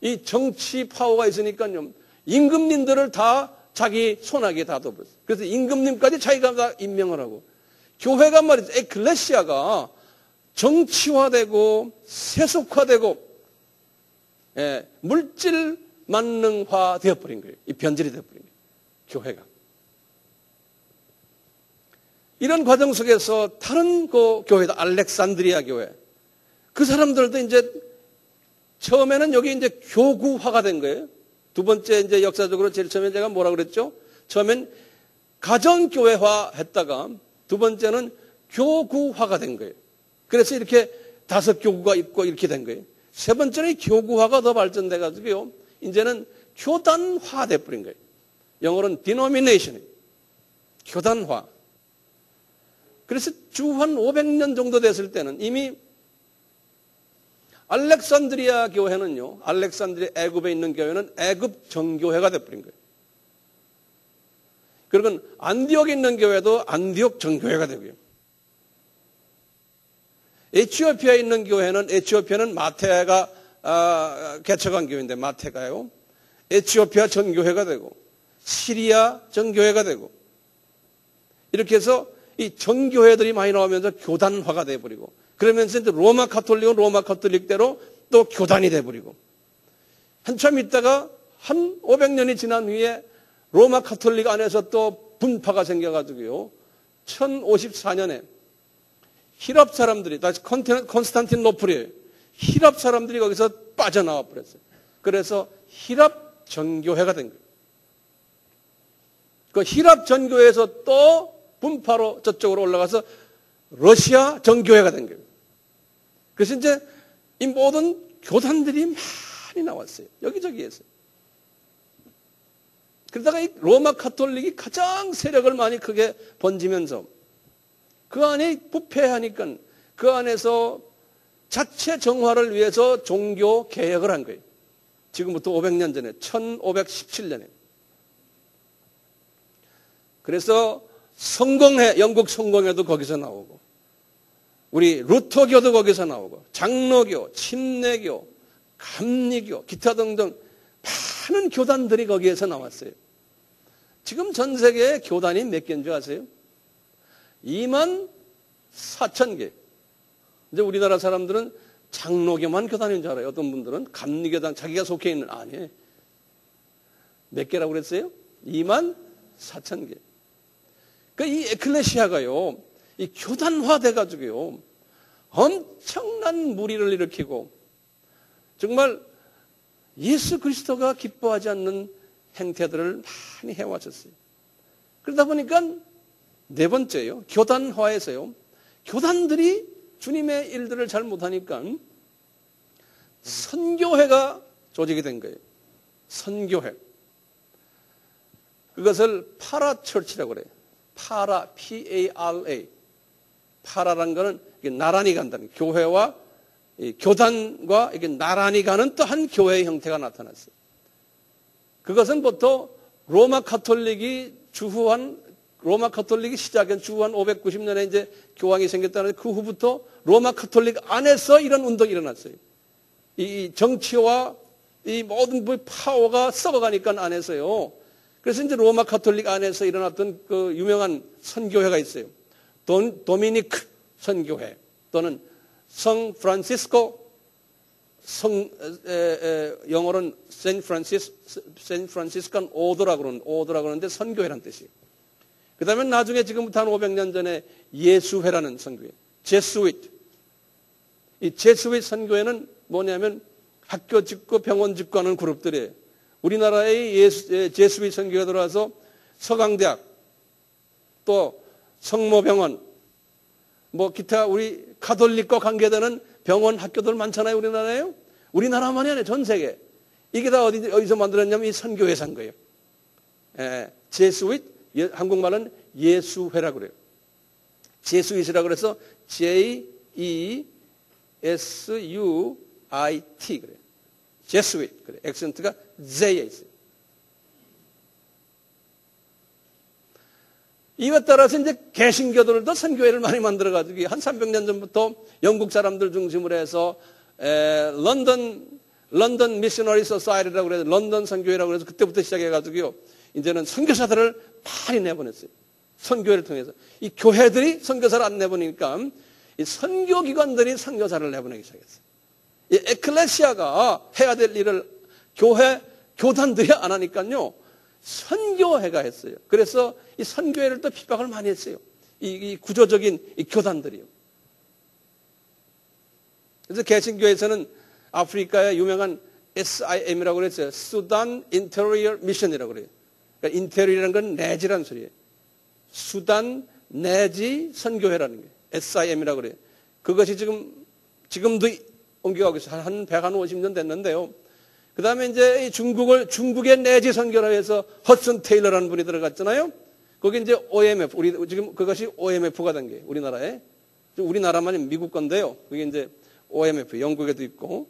이 정치 파워가 있으니까요, 임금님들을 다 자기 손아귀에 다 둬버렸어요. 그래서 임금님까지 자기가 다 임명을 하고, 교회가 말이죠, 에클레시아가 정치화되고 세속화되고, 물질 만능화 되어버린 거예요. 이 변질이 되어버린 거예요. 교회가. 이런 과정 속에서 다른 그 교회도 알렉산드리아 교회, 그 사람들도 이제 처음에는 여기 이제 교구화가 된 거예요. 두 번째 이제 역사적으로 제일 처음에 제가 뭐라 그랬죠? 처음엔 가정교회화 했다가 두 번째는 교구화가 된 거예요. 그래서 이렇게 5교구가 있고 이렇게 된 거예요. 세 번째는 교구화가 더 발전돼 가지고요, 이제는 교단화 돼버린 거예요. 영어로는 denomination, 교단화. 그래서 주 한 500년 정도 됐을 때는 이미 알렉산드리아 교회는요, 알렉산드리아 애굽에 있는 교회는 애굽 정교회가 돼버린 거예요. 그리고 안디옥에 있는 교회도 안디옥 정교회가 되고요. 에티오피아에 있는 교회는, 에티오피아는 마테가 개척한 교회인데 마테가요, 에티오피아 정교회가 되고 시리아 정교회가 되고, 이렇게 해서 이 정교회들이 많이 나오면서 교단화가 돼버리고, 그러면서 이제 로마 카톨릭은 로마 카톨릭대로 또 교단이 돼버리고, 한참 있다가 한 500년이 지난 후에 로마 카톨릭 안에서 또 분파가 생겨가지고요, 1054년에 히랍 사람들이, 다시 콘스탄티노플이에요. 히랍 사람들이 거기서 빠져나와 버렸어요. 그래서 히랍 정교회가 된 거예요. 그 히랍 정교회에서 또 분파로 저쪽으로 올라가서 러시아 정교회가 된 거예요. 그래서 이제 이 모든 교단들이 많이 나왔어요. 여기저기에서. 그러다가 이 로마 카톨릭이 가장 세력을 많이 크게 번지면서 그 안에 부패하니까 그 안에서 자체 정화를 위해서 종교 개혁을 한 거예요. 지금부터 500년 전에 1517년에. 그래서 성공회, 영국 성공회도 거기서 나오고, 우리 루터교도 거기서 나오고, 장로교, 침례교, 감리교, 기타 등등 많은 교단들이 거기에서 나왔어요. 지금 전 세계에 교단이 몇 개인 줄 아세요? 24,000개. 이제 우리나라 사람들은 장로교만 교단인 줄 알아요. 어떤 분들은 감리교단 자기가 속해 있는 아니에요. 몇 개라고 그랬어요? 2만 4천 개. 그러니까 이 에클레시아가요, 이 교단화돼 가지고요, 엄청난 무리를 일으키고 정말 예수 그리스도가 기뻐하지 않는 행태들을 많이 해왔었어요. 그러다 보니까 네 번째요, 교단화에서요, 교단들이 주님의 일들을 잘 못하니까 선교회가 조직이 된 거예요. 선교회. 그것을 파라처치라고 그래요. 파라, P-A-R-A. 파라라는 거는 나란히 간다는, 교회와 교단과 이게 나란히 가는 또 한 교회의 형태가 나타났어요. 그것은 보통 로마 카톨릭이 시작한 주후한 590년에 이제 교황이 생겼다는데 그 후부터 로마 카톨릭 안에서 이런 운동이 일어났어요. 이 정치와 이 모든 파워가 썩어가니까 안에서요. 그래서 이제 로마 카톨릭 안에서 일어났던 그 유명한 선교회가 있어요. 도미니크 선교회 또는 성 프란시스코, 영어로는 샌프란시스칸 오더라고 그러는데 선교회라는 뜻이에요. 그 다음에 나중에 지금부터 한 500년 전에 예수회라는 선교회, 제스윗. 이 제스윗 선교회는 뭐냐면 학교 짓고 병원 짓고 하는 그룹들이에요. 우리나라의 제스윗 선교회가 들어와서 서강대학, 또 성모병원, 뭐 기타 우리 가톨릭과 관계되는 병원 학교들 많잖아요, 우리나라에요. 우리나라만이 아니에요, 전 세계. 이게 다 어디서 만들었냐면 이 선교회에서 한 거예요. 제스윗, 한국말은 예수회라고 그래요. 제스윗이라고 그래서 J-E-S-U-I-T 그래요. 제스윗. 그래. 액센트가 Z에 있어요. 이것 따라서 이제 개신교들도 선교회를 많이 만들어가지고 한 300년 전부터 영국 사람들 중심으로 해서 런던 미셔너리 소사이티라고 그래서 런던 선교회라고 그래서 그때부터 시작해가지고요. 이제는 선교사들을 많이 내보냈어요. 선교회를 통해서. 이 교회들이 선교사를 안 내보니까 이 선교기관들이 선교사를 내보내기 시작했어요. 이 에클레시아가 해야 될 일을 교단들이 안 하니까요. 선교회가 했어요. 그래서 이 선교회를 또 핍박을 많이 했어요. 이 구조적인 이 교단들이요. 그래서 개신교에서는 아프리카의 유명한 SIM이라고 그랬어요. 수단 인테리어 미션이라고 그래요. 그러니까 인테리어라는 건 내지라는 소리예요. 수단 내지 선교회라는 게 SIM이라고 그래요. 그것이 지금도 옮겨가고 있어요. 한 150년 됐는데요. 그 다음에 이제 중국의 내지 선교라 해서 허슨 테일러라는 분이 들어갔잖아요. 거기 이제 OMF, 지금 그것이 OMF가 된 게 우리나라에. 우리나라만이 미국 건데요. 그게 이제 OMF, 영국에도 있고.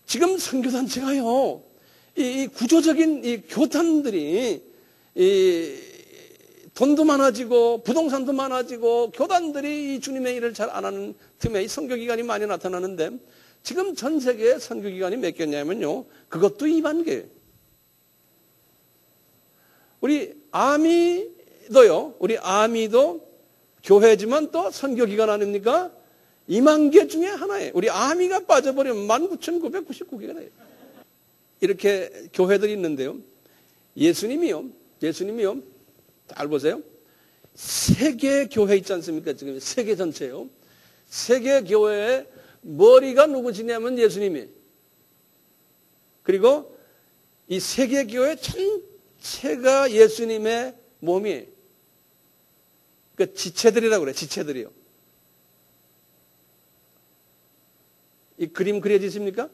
지금 선교단체가요, 이 구조적인 이 교단들이, 돈도 많아지고, 부동산도 많아지고, 교단들이 이 주님의 일을 잘 안 하는 틈에 이 선교기관이 많이 나타나는데, 지금 전 세계에 선교기관이 몇 개냐면요, 그것도 2만 개예요. 우리 아미도 교회지만 또 선교기관 아닙니까? 2만 개 중에 하나예요. 우리 아미가 빠져버리면 19,999개가 돼요. 이렇게 교회들이 있는데요. 예수님이요. 잘 보세요. 세계 교회 있지 않습니까? 지금 세계 전체요. 세계 교회의 머리가 누구시냐면 예수님이에요. 그리고 이 세계 교회 전체가 예수님의 몸이에요. 그 지체들이라고 그래요. 지체들이요. 이 그림 그려지십니까?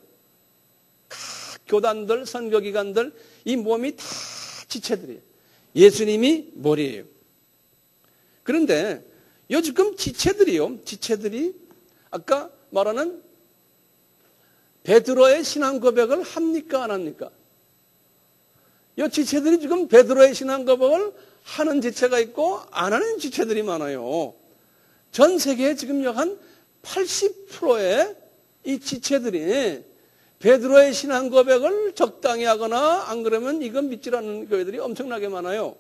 각 교단들, 선교기관들, 이 몸이 다 지체들이에요. 예수님이 머리예요. 그런데 요즘 지체들이 아까 말하는 베드로의 신앙 고백을 합니까? 안 합니까? 이 지체들이 지금 베드로의 신앙 고백을 하는 지체가 있고 안 하는 지체들이 많아요. 전 세계에 지금 약 한 80%의 이 지체들이 베드로의 신앙 고백을 적당히 하거나 안 그러면 이건 믿질 않는 교회들이 엄청나게 많아요.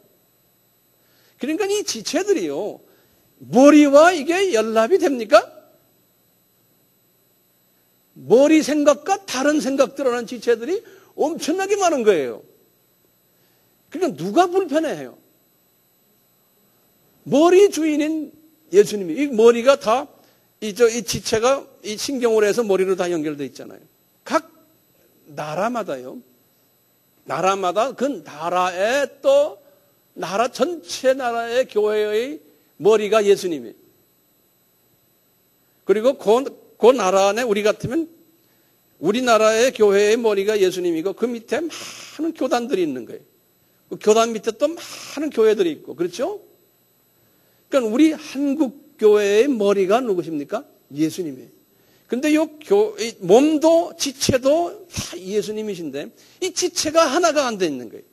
그러니까 이 지체들이요, 머리와 이게 연합이 됩니까? 머리 생각과 다른 생각들 하는 지체들이 엄청나게 많은 거예요. 그러니까 누가 불편해해요? 머리 주인인 예수님이, 이 머리가 다, 이 지체가 이 신경으로 해서 머리로 다 연결되어 있잖아요. 각 나라마다요. 나라마다 그 나라의 또, 나라 전체 나라의 교회의 머리가 예수님이에요. 그리고 그 나라 안에 우리 같으면 우리나라의 교회의 머리가 예수님이고 그 밑에 많은 교단들이 있는 거예요. 그 교단 밑에 또 많은 교회들이 있고, 그렇죠? 그러니까 우리 한국 교회의 머리가 누구십니까? 예수님이에요. 근데 이 몸도 지체도 다 예수님이신데 이 지체가 하나가 안 돼 있는 거예요.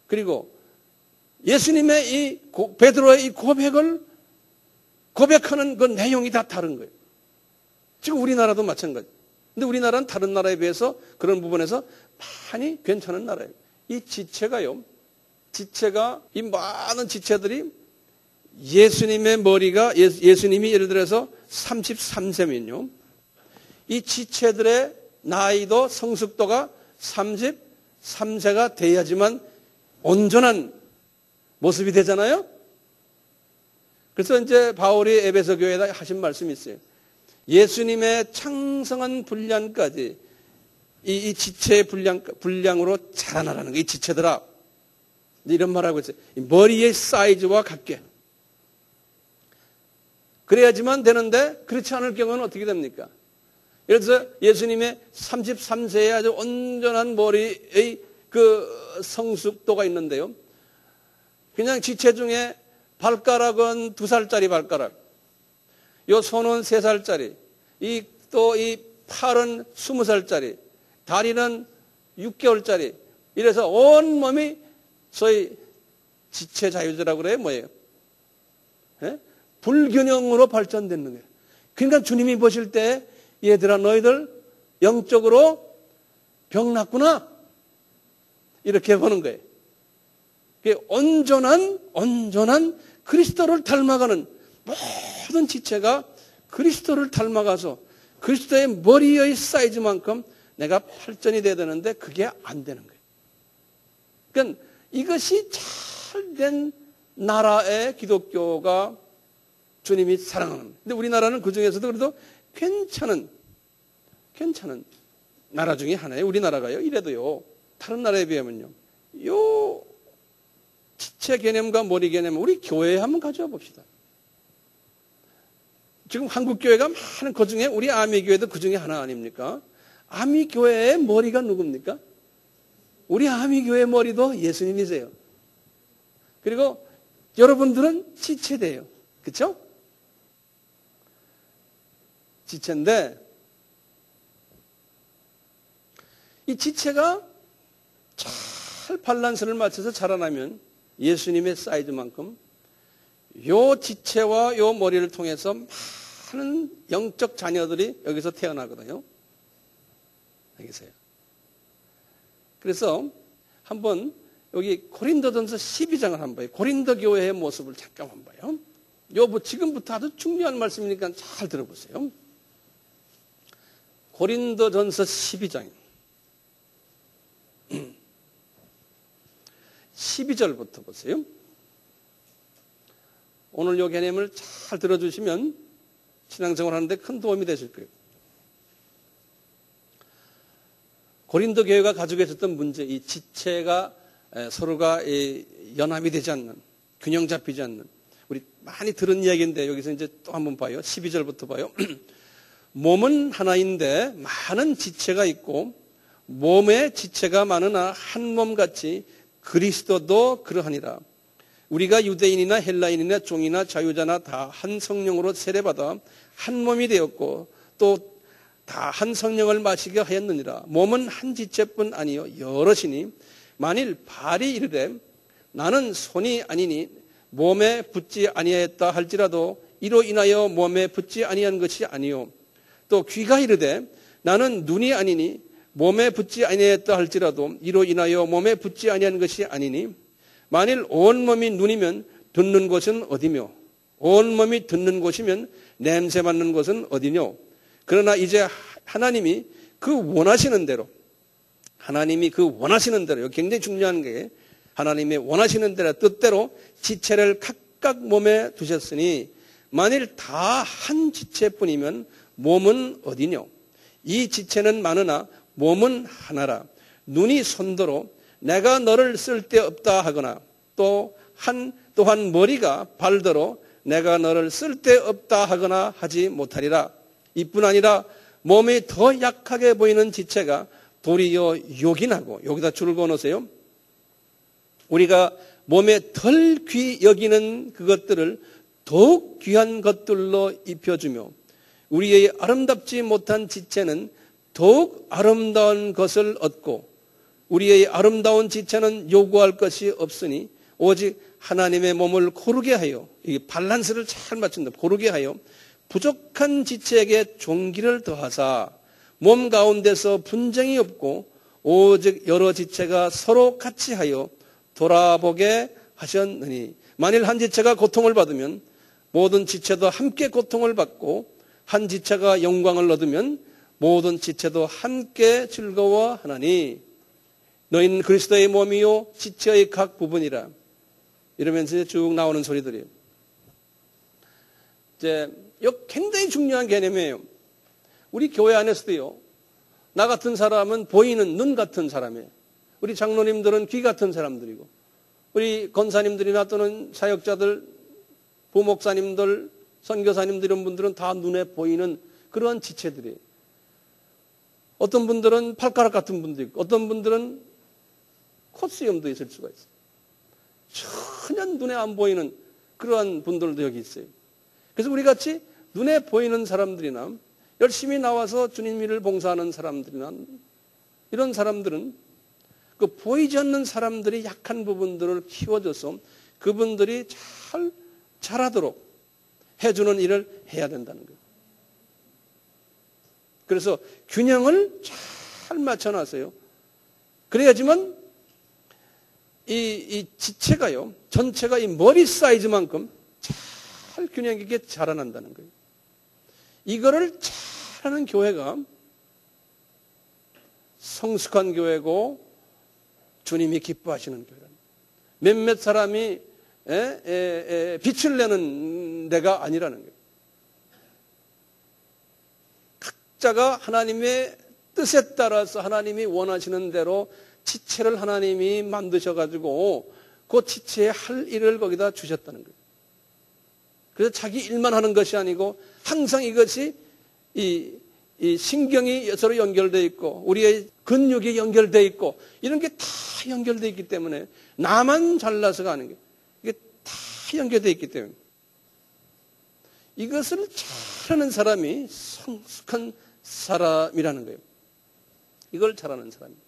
그리고 예수님의 이 베드로의 이 고백을 고백하는 그 내용이 다 다른 거예요. 지금 우리나라도 마찬가지. 근데 우리나라는 다른 나라에 비해서 그런 부분에서 많이 괜찮은 나라예요. 이 지체가요. 지체가 이 많은 지체들이 예수님의 머리가 예수님이 예를 들어서 33세면요. 이 지체들의 나이도 성숙도가 33세가 돼야지만 온전한 모습이 되잖아요. 그래서 이제 바울이 에베소 교회에다 하신 말씀이 있어요. 예수님의 창성한 분량까지 이 지체의 분량으로 자라나라는 거예요. 이 지체들아. 이런 말하고 있어요. 머리의 사이즈와 같게. 그래야지만 되는데 그렇지 않을 경우는 어떻게 됩니까? 예를 들어서 예수님의 33세의 아주 온전한 머리의 그 성숙도가 있는데요. 그냥 지체 중에 발가락은 2살짜리 발가락, 요 손은 3살짜리, 또 이 팔은 20살짜리, 다리는 6개월짜리, 이래서 온 몸이 소위 지체 자유자라고 그래요. 뭐예요? 예? 불균형으로 발전되는 거예요. 그러니까 주님이 보실 때 얘들아 너희들 영적으로 병났구나 이렇게 보는 거예요. 온전한 그리스도를 닮아가는 모든 지체가 그리스도를 닮아가서 그리스도의 머리의 사이즈만큼 내가 발전이 돼야 되는데 그게 안 되는 거예요. 그러니까 이것이 잘된 나라의 기독교가 주님이 사랑하는. 근데 우리나라는 그 중에서도 그래도 괜찮은 나라 중에 하나예요. 우리나라가요. 이래도요. 다른 나라에 비하면요. 요 지체 개념과 머리 개념 우리 교회에 한번 가져와 봅시다. 지금 한국 교회가 많은 그 중에 우리 아미교회도 그 중에 하나 아닙니까? 아미교회의 머리가 누굽니까? 우리 아미교회 머리도 예수님이세요. 그리고 여러분들은 지체돼요. 그렇죠? 지체인데 이 지체가 잘 밸런스를 맞춰서 자라나면 예수님의 사이즈만큼 요 지체와 요 머리를 통해서 많은 영적 자녀들이 여기서 태어나거든요. 알겠어요? 그래서 한번 여기 고린도전서 12장을 한번 봐요. 고린도 교회의 모습을 잠깐만 봐요. 요 지금부터 아주 중요한 말씀이니까 잘 들어보세요. 고린도전서 12장 12절부터 보세요. 오늘 요 개념을 잘 들어주시면 신앙생활 하는데 큰 도움이 되실 거예요. 고린도 교회가 가지고 있었던 문제, 이 지체가 서로가 연합이 되지 않는, 균형 잡히지 않는, 우리 많이 들은 이야기인데 여기서 이제 또 한번 봐요. 12절부터 봐요. 몸은 하나인데 많은 지체가 있고 몸에 지체가 많으나 한 몸같이 그리스도도 그러하니라. 우리가 유대인이나 헬라인이나 종이나 자유자나 다 한 성령으로 세례받아 한 몸이 되었고 또 다 한 성령을 마시게 하였느니라. 몸은 한 지체뿐 아니요 여럿이니 만일 발이 이르되 나는 손이 아니니 몸에 붙지 아니하였다 할지라도 이로 인하여 몸에 붙지 아니한 것이 아니요 또 귀가 이르되 나는 눈이 아니니 몸에 붙지 아니하였다 할지라도 이로 인하여 몸에 붙지 아니한 것이 아니니 만일 온몸이 눈이면 듣는 곳은 어디며 온몸이 듣는 곳이면 냄새 맡는 곳은 어디뇨 그러나 이제 하나님이 그 원하시는 대로, 하나님이 그 원하시는 대로, 굉장히 중요한 게 하나님의 원하시는 대로 뜻대로 지체를 각각 몸에 두셨으니 만일 다 한 지체뿐이면 몸은 어디뇨? 이 지체는 많으나 몸은 하나라. 눈이 손도로 내가 너를 쓸데없다 하거나 또한 머리가 발더러 내가 너를 쓸데없다 하거나 하지 못하리라. 이뿐 아니라 몸이 더 약하게 보이는 지체가 도리어 요긴하고, 여기다 줄을 그어놓으세요. 우리가 몸에 덜 귀 여기는 그것들을 더욱 귀한 것들로 입혀주며 우리의 아름답지 못한 지체는 더욱 아름다운 것을 얻고 우리의 아름다운 지체는 요구할 것이 없으니 오직 하나님의 몸을 고르게 하여, 이 밸런스를 잘 맞춘다, 고르게 하여 부족한 지체에게 종기를 더하사 몸 가운데서 분쟁이 없고 오직 여러 지체가 서로 같이 하여 돌아보게 하셨느니 만일 한 지체가 고통을 받으면 모든 지체도 함께 고통을 받고 한 지체가 영광을 얻으면 모든 지체도 함께 즐거워하나니 너희는 그리스도의 몸이요 지체의 각 부분이라. 이러면서 쭉 나오는 소리들이에요. 이거 굉장히 중요한 개념이에요. 우리 교회 안에서도요, 나 같은 사람은 보이는 눈 같은 사람이에요. 우리 장로님들은 귀 같은 사람들이고, 우리 권사님들이나 또는 사역자들, 부목사님들, 선교사님들 이런 분들은 다 눈에 보이는 그러한 지체들이에요. 어떤 분들은 팔가락 같은 분도 있고, 어떤 분들은 콧수염도 있을 수가 있어요. 전혀 눈에 안 보이는 그러한 분들도 여기 있어요. 그래서 우리 같이 눈에 보이는 사람들이나 열심히 나와서 주님 일을 봉사하는 사람들이나 이런 사람들은 그 보이지 않는 사람들이 약한 부분들을 키워줘서 그분들이 잘 자라도록 해주는 일을 해야 된다는 거예요. 그래서 균형을 잘 맞춰놨어요. 그래야지만 이 지체가요, 전체가 이 머리 사이즈만큼 잘 균형 있게 자라난다는 거예요. 이거를 잘하는 교회가 성숙한 교회고 주님이 기뻐하시는 교회랍니다. 몇몇 사람이 빛을 내는 데가 아니라는 거예요. 각자가 하나님의 뜻에 따라서 하나님이 원하시는 대로 지체를 하나님이 만드셔가지고 그 지체에 할 일을 거기다 주셨다는 거예요. 그래서 자기 일만 하는 것이 아니고 항상 이것이 이 신경이 서로 연결되어 있고 우리의 근육이 연결되어 있고 이런 게 다 연결되어 있기 때문에 나만 잘나서가 아닌 게 이게 다 연결되어 있기 때문에 이것을 잘하는 사람이 성숙한 사람이라는 거예요. 이걸 잘하는 사람입니다.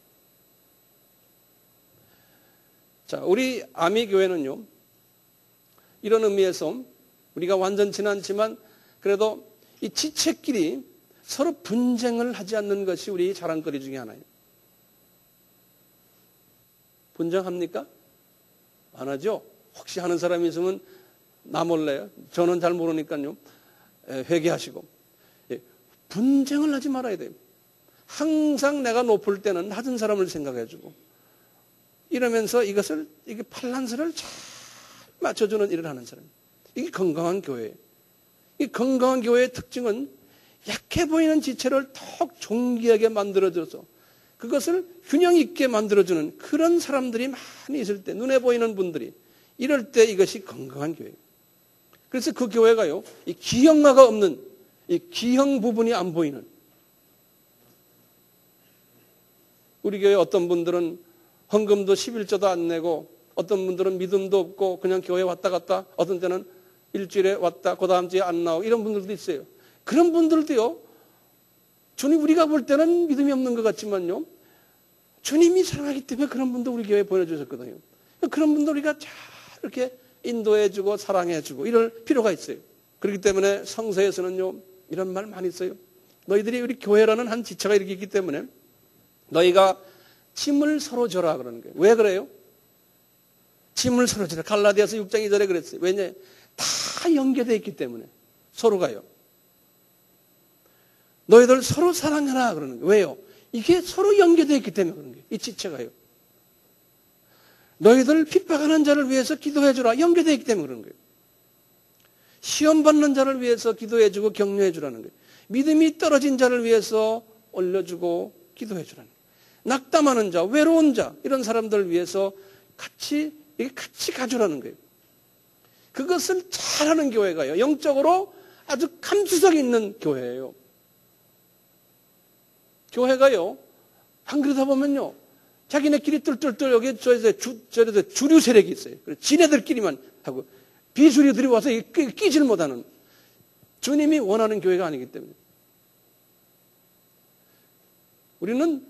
자, 우리 아미교회는요, 이런 의미에서 우리가 완전치는 않지만 그래도 이 지체끼리 서로 분쟁을 하지 않는 것이 우리 자랑거리 중에 하나예요. 분쟁합니까? 안 하죠? 혹시 하는 사람이 있으면 나 몰라요. 저는 잘 모르니까요. 회개하시고. 분쟁을 하지 말아야 돼요. 항상 내가 높을 때는 낮은 사람을 생각해주고 이러면서 이게 밸런스를 잘 맞춰주는 일을 하는 사람. 이게 건강한 교회예요. 이 건강한 교회의 특징은 약해 보이는 지체를 더욱 존귀하게 만들어줘서 그것을 균형 있게 만들어주는 그런 사람들이 많이 있을 때, 눈에 보이는 분들이 이럴 때 이것이 건강한 교회예요. 그래서 그 교회가요, 이 기형화가 없는, 이 기형 부분이 안 보이는. 우리 교회 어떤 분들은 헌금도 11조도 안 내고 어떤 분들은 믿음도 없고 그냥 교회 왔다 갔다 어떤 때는 일주일에 왔다 그 다음 주에 안 나오고 이런 분들도 있어요. 그런 분들도요, 주님 우리가 볼 때는 믿음이 없는 것 같지만요, 주님이 사랑하기 때문에 그런 분도 우리 교회에 보내주셨거든요. 그런 분들 우리가 잘 이렇게 인도해주고 사랑해주고 이럴 필요가 있어요. 그렇기 때문에 성서에서는요 이런 말 많이 써요. 너희들이 우리 교회라는 한 지체가 이렇게 있기 때문에 너희가 짐을 서로 져라 그러는 거예요. 왜 그래요? 짐을 서로 져라. 갈라디아서 6장 2절에 그랬어요. 왜냐? 다 연계되어 있기 때문에 서로가요. 너희들 서로 사랑해라 그러는 거예요. 왜요? 이게 서로 연계되어 있기 때문에 그런 거예요. 이 지체가요. 너희들 핍박하는 자를 위해서 기도해주라. 연계되어 있기 때문에 그런 거예요. 시험 받는 자를 위해서 기도해주고 격려해주라는 거예요. 믿음이 떨어진 자를 위해서 올려주고 기도해주라는 거예요. 낙담하는 자, 외로운 자, 이런 사람들을 위해서 같이 가주라는 거예요. 그것을 잘하는 교회가요. 영적으로 아주 감수성이 있는 교회예요. 교회가요. 안 그러다 보면요. 자기네끼리 뚫뚫뚫 여기 저래서 주류 세력이 있어요. 지네들끼리만 하고 비주류들이 와서 끼질 못하는 주님이 원하는 교회가 아니기 때문에 우리는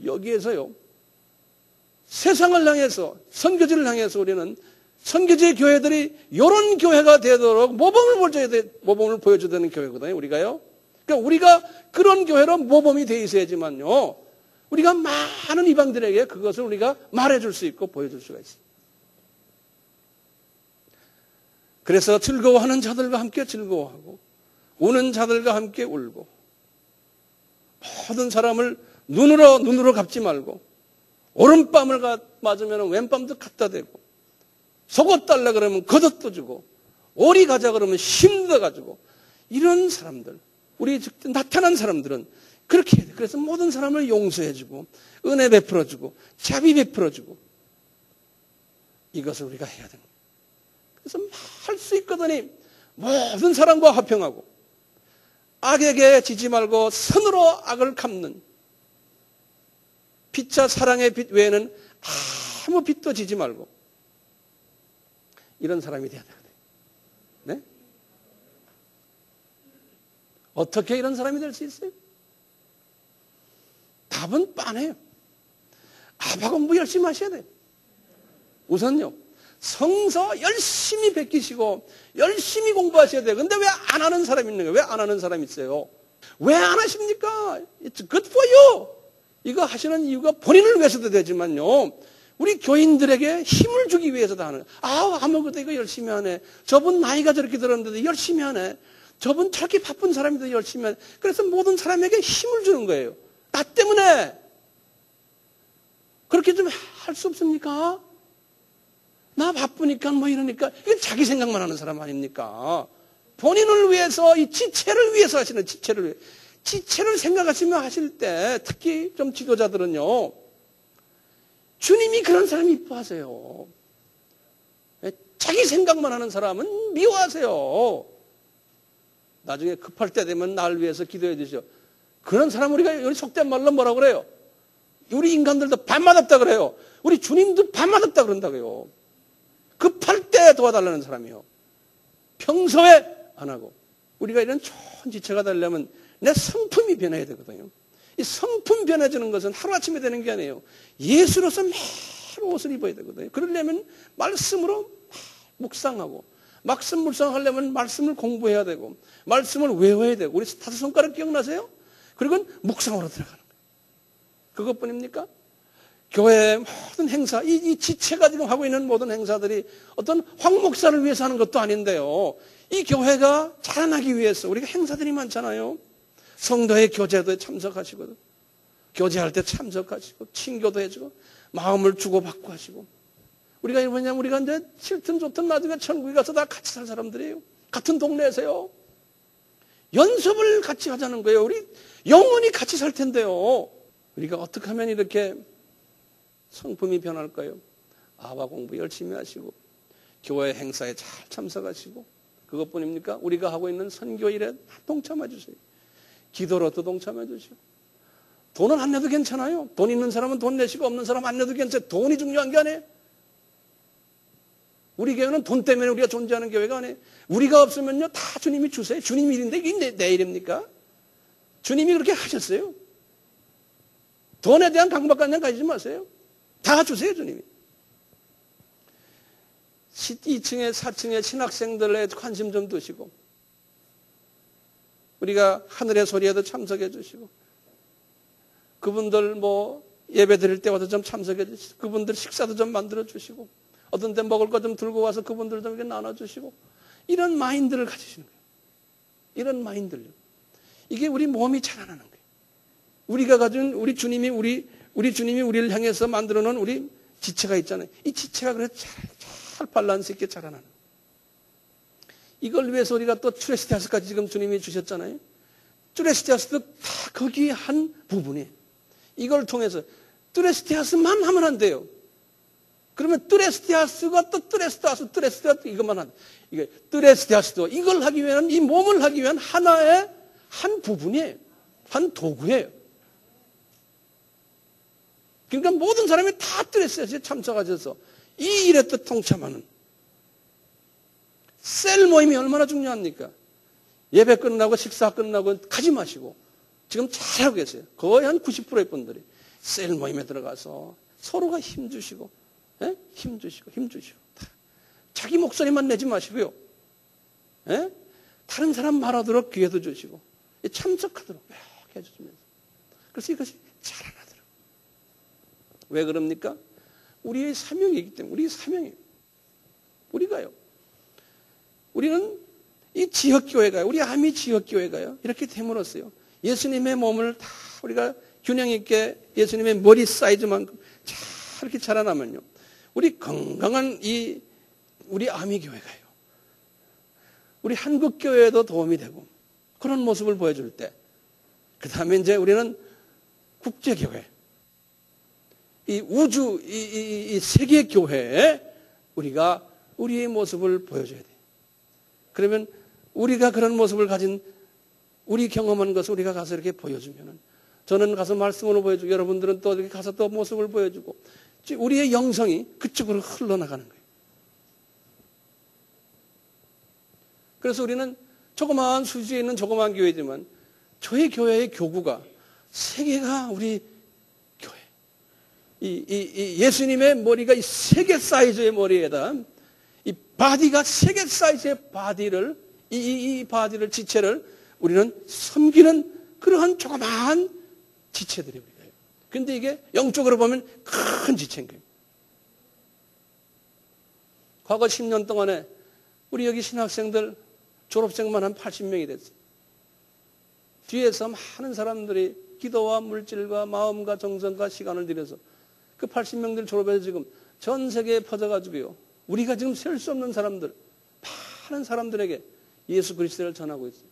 여기에서요. 세상을 향해서 선교지를 향해서 우리는 선교지의 교회들이 이런 교회가 되도록 모범을 보여줘야 되는 교회거든요. 우리가요. 그러니까 우리가 그런 교회로 모범이 돼 있어야지만요. 우리가 많은 이방들에게 그것을 우리가 말해줄 수 있고 보여줄 수가 있어요. 그래서 즐거워하는 자들과 함께 즐거워하고 우는 자들과 함께 울고 모든 사람을 눈으로 갚지 말고 오른밤을 맞으면 왼밤도 갖다 대고 속옷 달라 그러면 겉옷도 주고 오리 가자 그러면 힘도 가지고 이런 사람들 우리 나타난 사람들은 그렇게 해야 돼. 그래서 모든 사람을 용서해주고 은혜 베풀어주고 자비 베풀어주고 이것을 우리가 해야 됩니다. 그래서 할 수 있거든요. 모든 사람과 화평하고 악에게 지지 말고 선으로 악을 갚는 빛과 사랑의 빛 외에는 아무 빛도 지지 말고 이런 사람이 돼야 되거든요. 네? 어떻게 이런 사람이 될 수 있어요? 답은 뻔해요. 아바 공부 열심히 하셔야 돼요. 우선요. 성서 열심히 베끼시고 열심히 공부하셔야 돼요. 근데 왜 안 하는 사람이 있는 거예요? 왜 안 하는 사람이 있어요? 왜 안 하십니까? It's good for you. 이거 하시는 이유가 본인을 위해서도 되지만요. 우리 교인들에게 힘을 주기 위해서도 하는 거예요. 아무것도 이거 열심히 하네. 저분 나이가 저렇게 들었는데도 열심히 하네. 저분 저렇게 바쁜 사람인데도 열심히 하네. 그래서 모든 사람에게 힘을 주는 거예요. 나 때문에 그렇게 좀 할 수 없습니까? 나 바쁘니까 뭐 이러니까 이건 자기 생각만 하는 사람 아닙니까? 본인을 위해서 이 지체를 위해서 하시는 지체를 생각하시며 하실 때 특히 좀 지도자들은요. 주님이 그런 사람 이뻐하세요. 자기 생각만 하는 사람은 미워하세요. 나중에 급할 때 되면 날 위해서 기도해 주시오. 그런 사람 우리가 여기 속된 말로 뭐라고 그래요? 우리 인간들도 반맛없다 그래요. 우리 주님도 반맛없다 그런다고요. 급할 때 도와달라는 사람이요. 평소에 안 하고. 우리가 이런 좋은 지체가 되려면 내 성품이 변해야 되거든요. 이 성품 변해지는 것은 하루아침에 되는 게 아니에요. 예수로서 매일 옷을 입어야 되거든요. 그러려면 말씀으로 묵상하고 말씀 묵상하려면 말씀을 공부해야 되고 말씀을 외워야 되고 우리 5손가락 기억나세요? 그리고 묵상으로 들어가는 거예요. 그것뿐입니까? 교회의 모든 행사, 이 지체가 지금 하고 있는 모든 행사들이 어떤 황 목사를 위해서 하는 것도 아닌데요. 이 교회가 자라나기 위해서 우리가 행사들이 많잖아요. 성도의 교제도 참석하시고 교제할 때 참석하시고 친교도 해주고 마음을 주고받고 하시고 우리가 뭐냐면 우리가 이제 싫든 좋든 나중에 천국에 가서 다 같이 살 사람들이에요. 같은 동네에서요. 연습을 같이 하자는 거예요. 우리 영원히 같이 살 텐데요. 우리가 어떻게 하면 이렇게 성품이 변할까요? 아바 공부 열심히 하시고 교회 행사에 잘 참석하시고 그것뿐입니까? 우리가 하고 있는 선교일에 동참해 주세요. 기도로도 동참해 주시고 돈은 안 내도 괜찮아요. 돈 있는 사람은 돈 내시고 없는 사람 안 내도 괜찮아요. 돈이 중요한 게 아니에요. 우리 교회는 돈 때문에 우리가 존재하는 교회가 아니에요. 우리가 없으면요 다 주님이 주세요. 주님 일인데 이게 내 일입니까? 주님이 그렇게 하셨어요. 돈에 대한 강박관념 가지지 마세요. 다 주세요, 주님이. 2층에 4층에 신학생들에 관심 좀 두시고 우리가 하늘의 소리에도 참석해 주시고 그분들 뭐 예배 드릴 때 와서 좀 참석해 주시고 그분들 식사도 좀 만들어 주시고 어떤 데 먹을 거 좀 들고 와서 그분들 좀 이렇게 나눠 주시고 이런 마인드를 가지시는 거예요. 이런 마인드를요. 이게 우리 몸이 자라나는 거예요. 우리가 가진 우리 주님이 우리를 향해서 만들어 놓은 우리 지체가 있잖아요. 이 지체가 그래서 잘 밸런스 있게 자라나는 거예요. 이걸 위해서 우리가 또 뚜레스티아스까지 지금 주님이 주셨잖아요. 뚜레스티아스도 다 거기에 한 부분이에요. 이걸 통해서 뚜레스티아스만 하면 안 돼요. 그러면 뚜레스티아스가 또 뚜레스티아스 이것만 한다. 이게 뚜레스티아스도 이걸 하기 위한 이 몸을 하기 위한 하나의 한 부분이에요. 한 도구예요. 그러니까 모든 사람이 다 뚜레스티아스에 참석하셔서 이 일에 또 동참하는 셀 모임이 얼마나 중요합니까? 예배 끝나고 식사 끝나고 가지 마시고 지금 잘하고 계세요. 거의 한 90%의 분들이 셀 모임에 들어가서 서로가 힘주시고 힘주시고 자기 목소리만 내지 마시고요. 다른 사람 말하도록 기회도 주시고 참석하도록 해주시면서 그래서 이것이 자라나도록. 왜 그럽니까? 우리의 사명이기 때문에 우리의 사명이에요. 우리는 이 지역교회가요. 우리 아미 지역교회가요. 이렇게 됨으로써요. 예수님의 몸을 다 우리가 균형 있게 예수님의 머리 사이즈만큼 잘 이렇게 자라나면요. 우리 건강한 우리 아미 교회가요. 우리 한국 교회에도 도움이 되고 그런 모습을 보여줄 때, 그 다음에 이제 우리는 국제교회, 이 세계 교회에 우리가 우리의 모습을 보여줘야 돼요. 그러면 우리가 그런 모습을 가진 우리 경험한 것을 우리가 가서 이렇게 보여주면은 저는 가서 말씀으로 보여주고 여러분들은 또 이렇게 가서 또 모습을 보여주고 우리의 영성이 그쪽으로 흘러나가는 거예요. 그래서 우리는 조그마한 수지에 있는 조그마한 교회지만 저희 교회의 교구가 세계가 우리 교회. 이 예수님의 머리가 이 세계 사이즈의 머리에다 이 바디가 세계 사이즈의 바디를 이 바디를 지체를 우리는 섬기는 그러한 조그마한 지체들이 우리가요. 근데 이게 영적으로 보면 큰 지체인 거예요. 과거 10년 동안에 우리 여기 신학생들 졸업생만 한 80명이 됐어요. 뒤에서 많은 사람들이 기도와 물질과 마음과 정성과 시간을 들여서 그 80명들 졸업해서 지금 전 세계에 퍼져가지고요. 우리가 지금 셀 수 없는 사람들, 많은 사람들에게 예수 그리스도를 전하고 있어요.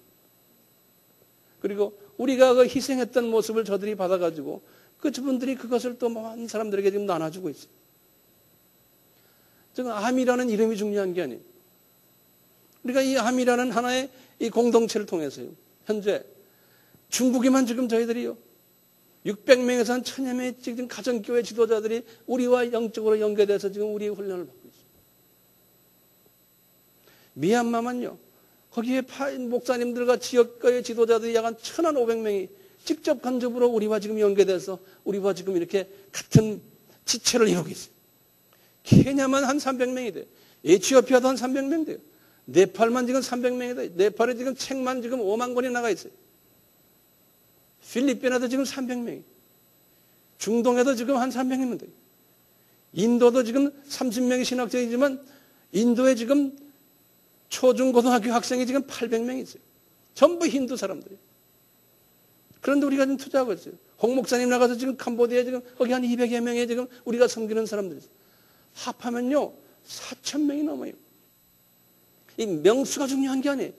그리고 우리가 그 희생했던 모습을 저들이 받아가지고 그 저분들이 그것을 또 많은 사람들에게 지금 나눠주고 있어요. 지금 암이라는 이름이 중요한 게 아니에요. 우리가 이 암이라는 하나의 이 공동체를 통해서요. 현재 중국에만 지금 저희들이요. 600명에서 한 1000여 명의 지금 가정교회 지도자들이 우리와 영적으로 연계돼서 지금 우리의 훈련을 받고 있어요. 미얀마만요. 거기에 목사님들과 지역교회 지도자들이 약 한 1500명이 직접 간접으로 우리와 지금 연계돼서 우리와 지금 이렇게 같은 지체를 이루고 있어요. 케냐만 한 300명이 돼요. 에티오피아도 한 300명 돼요. 네팔만 지금 300명이 돼요. 네팔에 지금 책만 지금 5만 권이 나가 있어요. 필리핀에도 지금 300명이. 중동에도 지금 한 300명 돼요. 인도도 지금 30명이 신학생이지만 인도에 지금 초중고등학교 학생이 지금 800명이 있어요. 전부 힌두 사람들이에요. 그런데 우리가 지금 투자하고 있어요. 홍 목사님 나가서 지금 캄보디아에 지금 거기 한 200여 명의 지금 우리가 섬기는 사람들이 있어요. 합하면요 4,000명이 넘어요. 이 명수가 중요한 게 아니에요.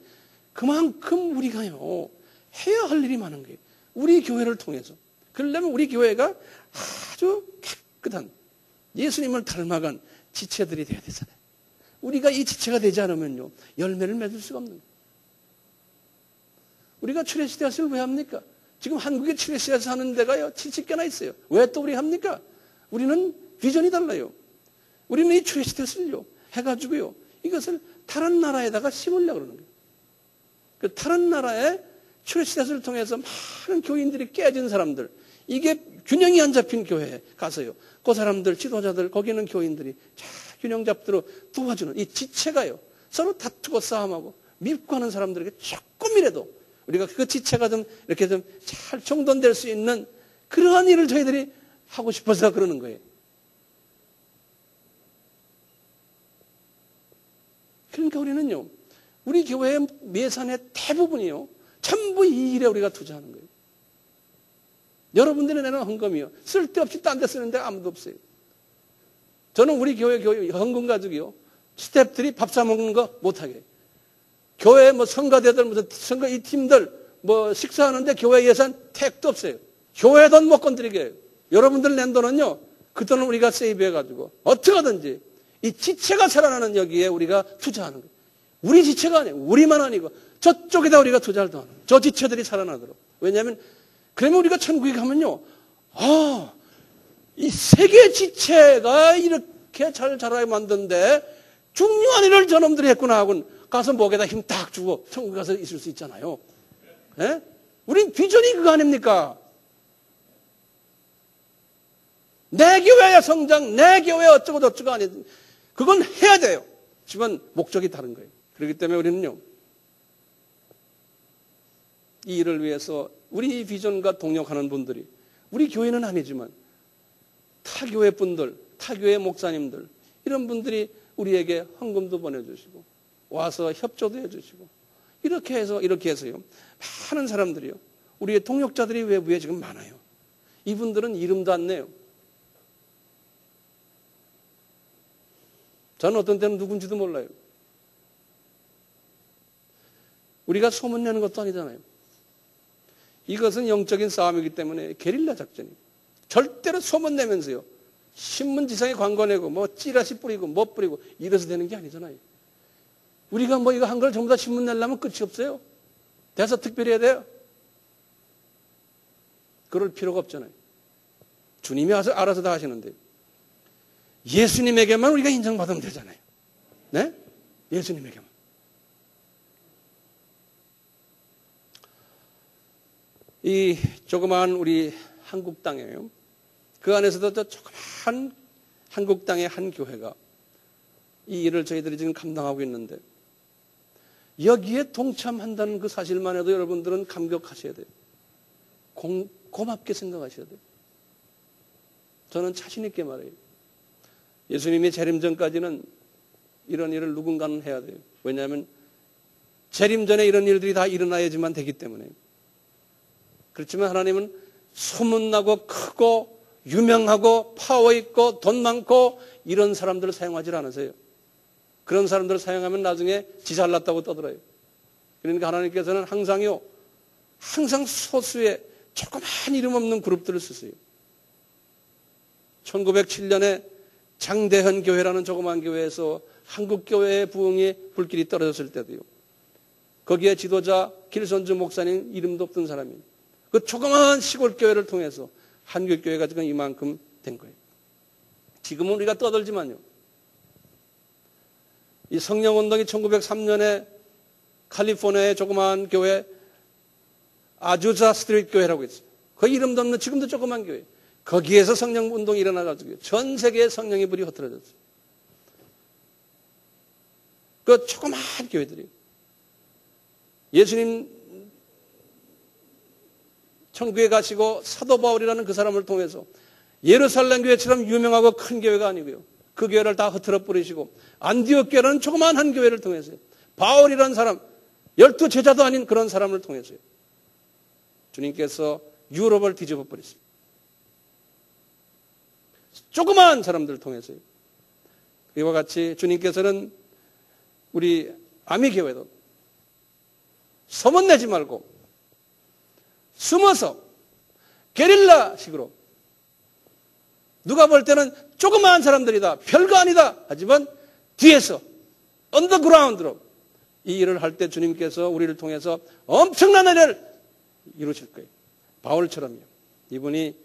그만큼 우리가요 해야 할 일이 많은 거예요. 우리 교회를 통해서. 그러려면 우리 교회가 아주 깨끗한 예수님을 닮아간 지체들이 되어야 되잖아요. 우리가 이 지체가 되지 않으면요 열매를 맺을 수가 없는 거예요. 우리가 추레시대아스를 왜 합니까? 지금 한국에 추레시대아스 하는 데가요 70개나 있어요. 왜 또 우리 합니까? 우리는 비전이 달라요. 우리는 이 추레시대아스를요 해가지고요 이것을 다른 나라에다가 심으려고 그러는 거예요. 그 다른 나라에 추레시대아스를 통해서 많은 교인들이 깨진 사람들, 이게 균형이 안 잡힌 교회에 가서요 그 사람들 지도자들 거기 있는 교인들이 잘 균형 잡도록 도와주는 이 지체가요 서로 다투고 싸움하고 밉고 하는 사람들에게 조금이라도 우리가 그 지체가 좀 이렇게 좀 잘 정돈될 수 있는 그러한 일을 저희들이 하고 싶어서 그러는 거예요. 그러니까 우리는요 우리 교회의 예산의 대부분이요 전부 이 일에 우리가 투자하는 거예요. 여러분들이 내는 헌금이요. 쓸데없이 딴 데 쓰는 데가 아무도 없어요. 저는 우리 교회 헌금 가지고요. 스태프들이 밥 사 먹는 거 못하게. 교회 뭐 성가대들, 무슨 선거 이 팀들 뭐 식사하는데 교회 예산 택도 없어요. 교회 돈 못 건드리게 해요. 여러분들 낸 돈은요. 그 돈을 우리가 세이브해가지고 어떻게든지 이 지체가 살아나는 여기에 우리가 투자하는 거예요. 우리 지체가 아니에요. 우리만 아니고 저쪽에다 우리가 투자를 더 하는 거예요. 저 지체들이 살아나도록. 왜냐하면 그러면 우리가 천국에 가면요. 이 세계 지체가 이렇게 잘 자라게 만드는데 중요한 일을 저놈들이 했구나 하고는 가서 목에다 힘 딱 주고 천국에 가서 있을 수 있잖아요. 예? 우린 비전이 그거 아닙니까? 내 교회의 성장, 내 교회 어쩌고 저쩌고 아니 그건 해야 돼요. 하지만 목적이 다른 거예요. 그렇기 때문에 우리는요. 이 일을 위해서 우리 비전과 동력하는 분들이 우리 교회는 아니지만 타교회 분들, 타교회 목사님들 이런 분들이 우리에게 헌금도 보내주시고 와서 협조도 해주시고 이렇게 해서요. 많은 사람들이요. 우리의 동력자들이 외부에 지금 많아요. 이분들은 이름도 안 내요. 저는 어떤 때는 누군지도 몰라요. 우리가 소문내는 것도 아니잖아요. 이것은 영적인 싸움이기 때문에 게릴라 작전이에요. 절대로 소문내면서요. 신문지상에 광고 내고 뭐 찌라시 뿌리고 뭐 뿌리고 이래서 되는 게 아니잖아요. 우리가 뭐 이거 한 걸 전부 다 신문 내려면 끝이 없어요. 대서 특별히 해야 돼요. 그럴 필요가 없잖아요. 주님이 알아서 다 하시는데 예수님에게만 우리가 인정받으면 되잖아요. 네? 예수님에게만. 이 조그마한 우리 한국 땅이에요. 그 안에서도 저 조그마한 한국 땅의 한 교회가 이 일을 저희들이 지금 감당하고 있는데 여기에 동참한다는 그 사실만 해도 여러분들은 감격하셔야 돼요. 고맙게 생각하셔야 돼요. 저는 자신 있게 말해요. 예수님이 재림 전까지는 이런 일을 누군가는 해야 돼요. 왜냐하면 재림 전에 이런 일들이 다 일어나야지만 되기 때문에. 그렇지만 하나님은 소문나고 크고 유명하고 파워 있고 돈 많고 이런 사람들을 사용하지 않으세요. 그런 사람들을 사용하면 나중에 지 잘났다고 떠들어요. 그러니까 하나님께서는 항상 소수의 조그만 이름 없는 그룹들을 쓰세요. 1907년에 장대현 교회라는 조그만 교회에서 한국 교회의 부흥이 불길이 떨어졌을 때도요. 거기에 지도자 길선주 목사님 이름도 없던 사람이 그 조그만 시골 교회를 통해서 한국 교회가 지금 이만큼 된 거예요. 지금은 우리가 떠들지만요. 이 성령운동이 1903년에 캘리포니아의 조그만 교회 아주자 스트리트 교회라고 있어요. 그 이름도 없는 지금도 조그만 교회. 거기에서 성령운동이 일어나가지고 전 세계에 성령의 불이 흩어졌어요. 그 조그만 교회들이 예수님 천국에 가시고 사도 바울이라는 그 사람을 통해서 예루살렘 교회처럼 유명하고 큰 교회가 아니고요. 그 교회를 다 흩어져 버리시고 안디옥 교회라는 조그만 한 교회를 통해서요. 바울이라는 사람, 12 제자도 아닌 그런 사람을 통해서요. 주님께서 유럽을 뒤집어 버렸습니다. 조그마한 사람들을 통해서요. 이와 같이 주님께서는 우리 아미교회도 소문내지 말고 숨어서 게릴라식으로 누가 볼 때는 조그마한 사람들이다. 별거 아니다. 하지만 뒤에서 언더그라운드로 이 일을 할 때 주님께서 우리를 통해서 엄청난 일을 이루실 거예요. 바울처럼요. 이분이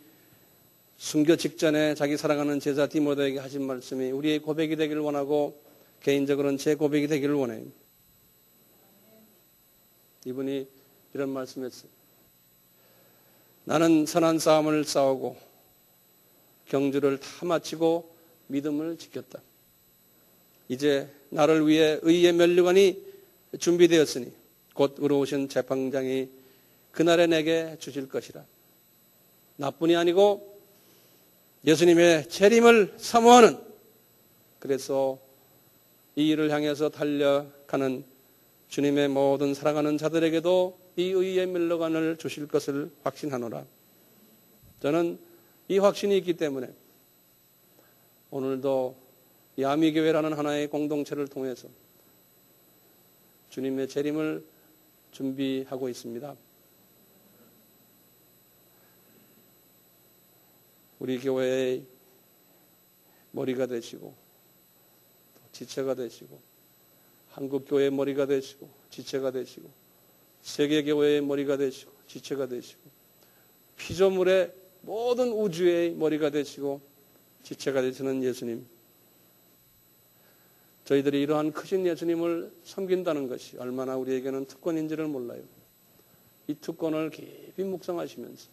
순교 직전에 자기 사랑하는 제자 디모데에게 하신 말씀이 우리의 고백이 되기를 원하고 개인적으로는 제 고백이 되기를 원해요. 이분이 이런 말씀했어요. 나는 선한 싸움을 싸우고 경주를 다 마치고 믿음을 지켰다. 이제 나를 위해 의의 면류관이 준비되었으니 곧 의로우신 재판장이 그날에 내게 주실 것이라. 나뿐이 아니고 예수님의 재림을 사모하는 그래서 이 일을 향해서 달려가는 주님의 모든 사랑하는 자들에게도 이 의의 멸로관을 주실 것을 확신하노라. 저는 이 확신이 있기 때문에 오늘도 야미교회라는 하나의 공동체를 통해서 주님의 재림을 준비하고 있습니다. 우리 교회의 머리가 되시고 지체가 되시고 한국교회의 머리가 되시고 지체가 되시고 세계교회의 머리가 되시고 지체가 되시고 피조물의 모든 우주의 머리가 되시고 지체가 되시는 예수님, 저희들이 이러한 크신 예수님을 섬긴다는 것이 얼마나 우리에게는 특권인지를 몰라요. 이 특권을 깊이 묵상하시면서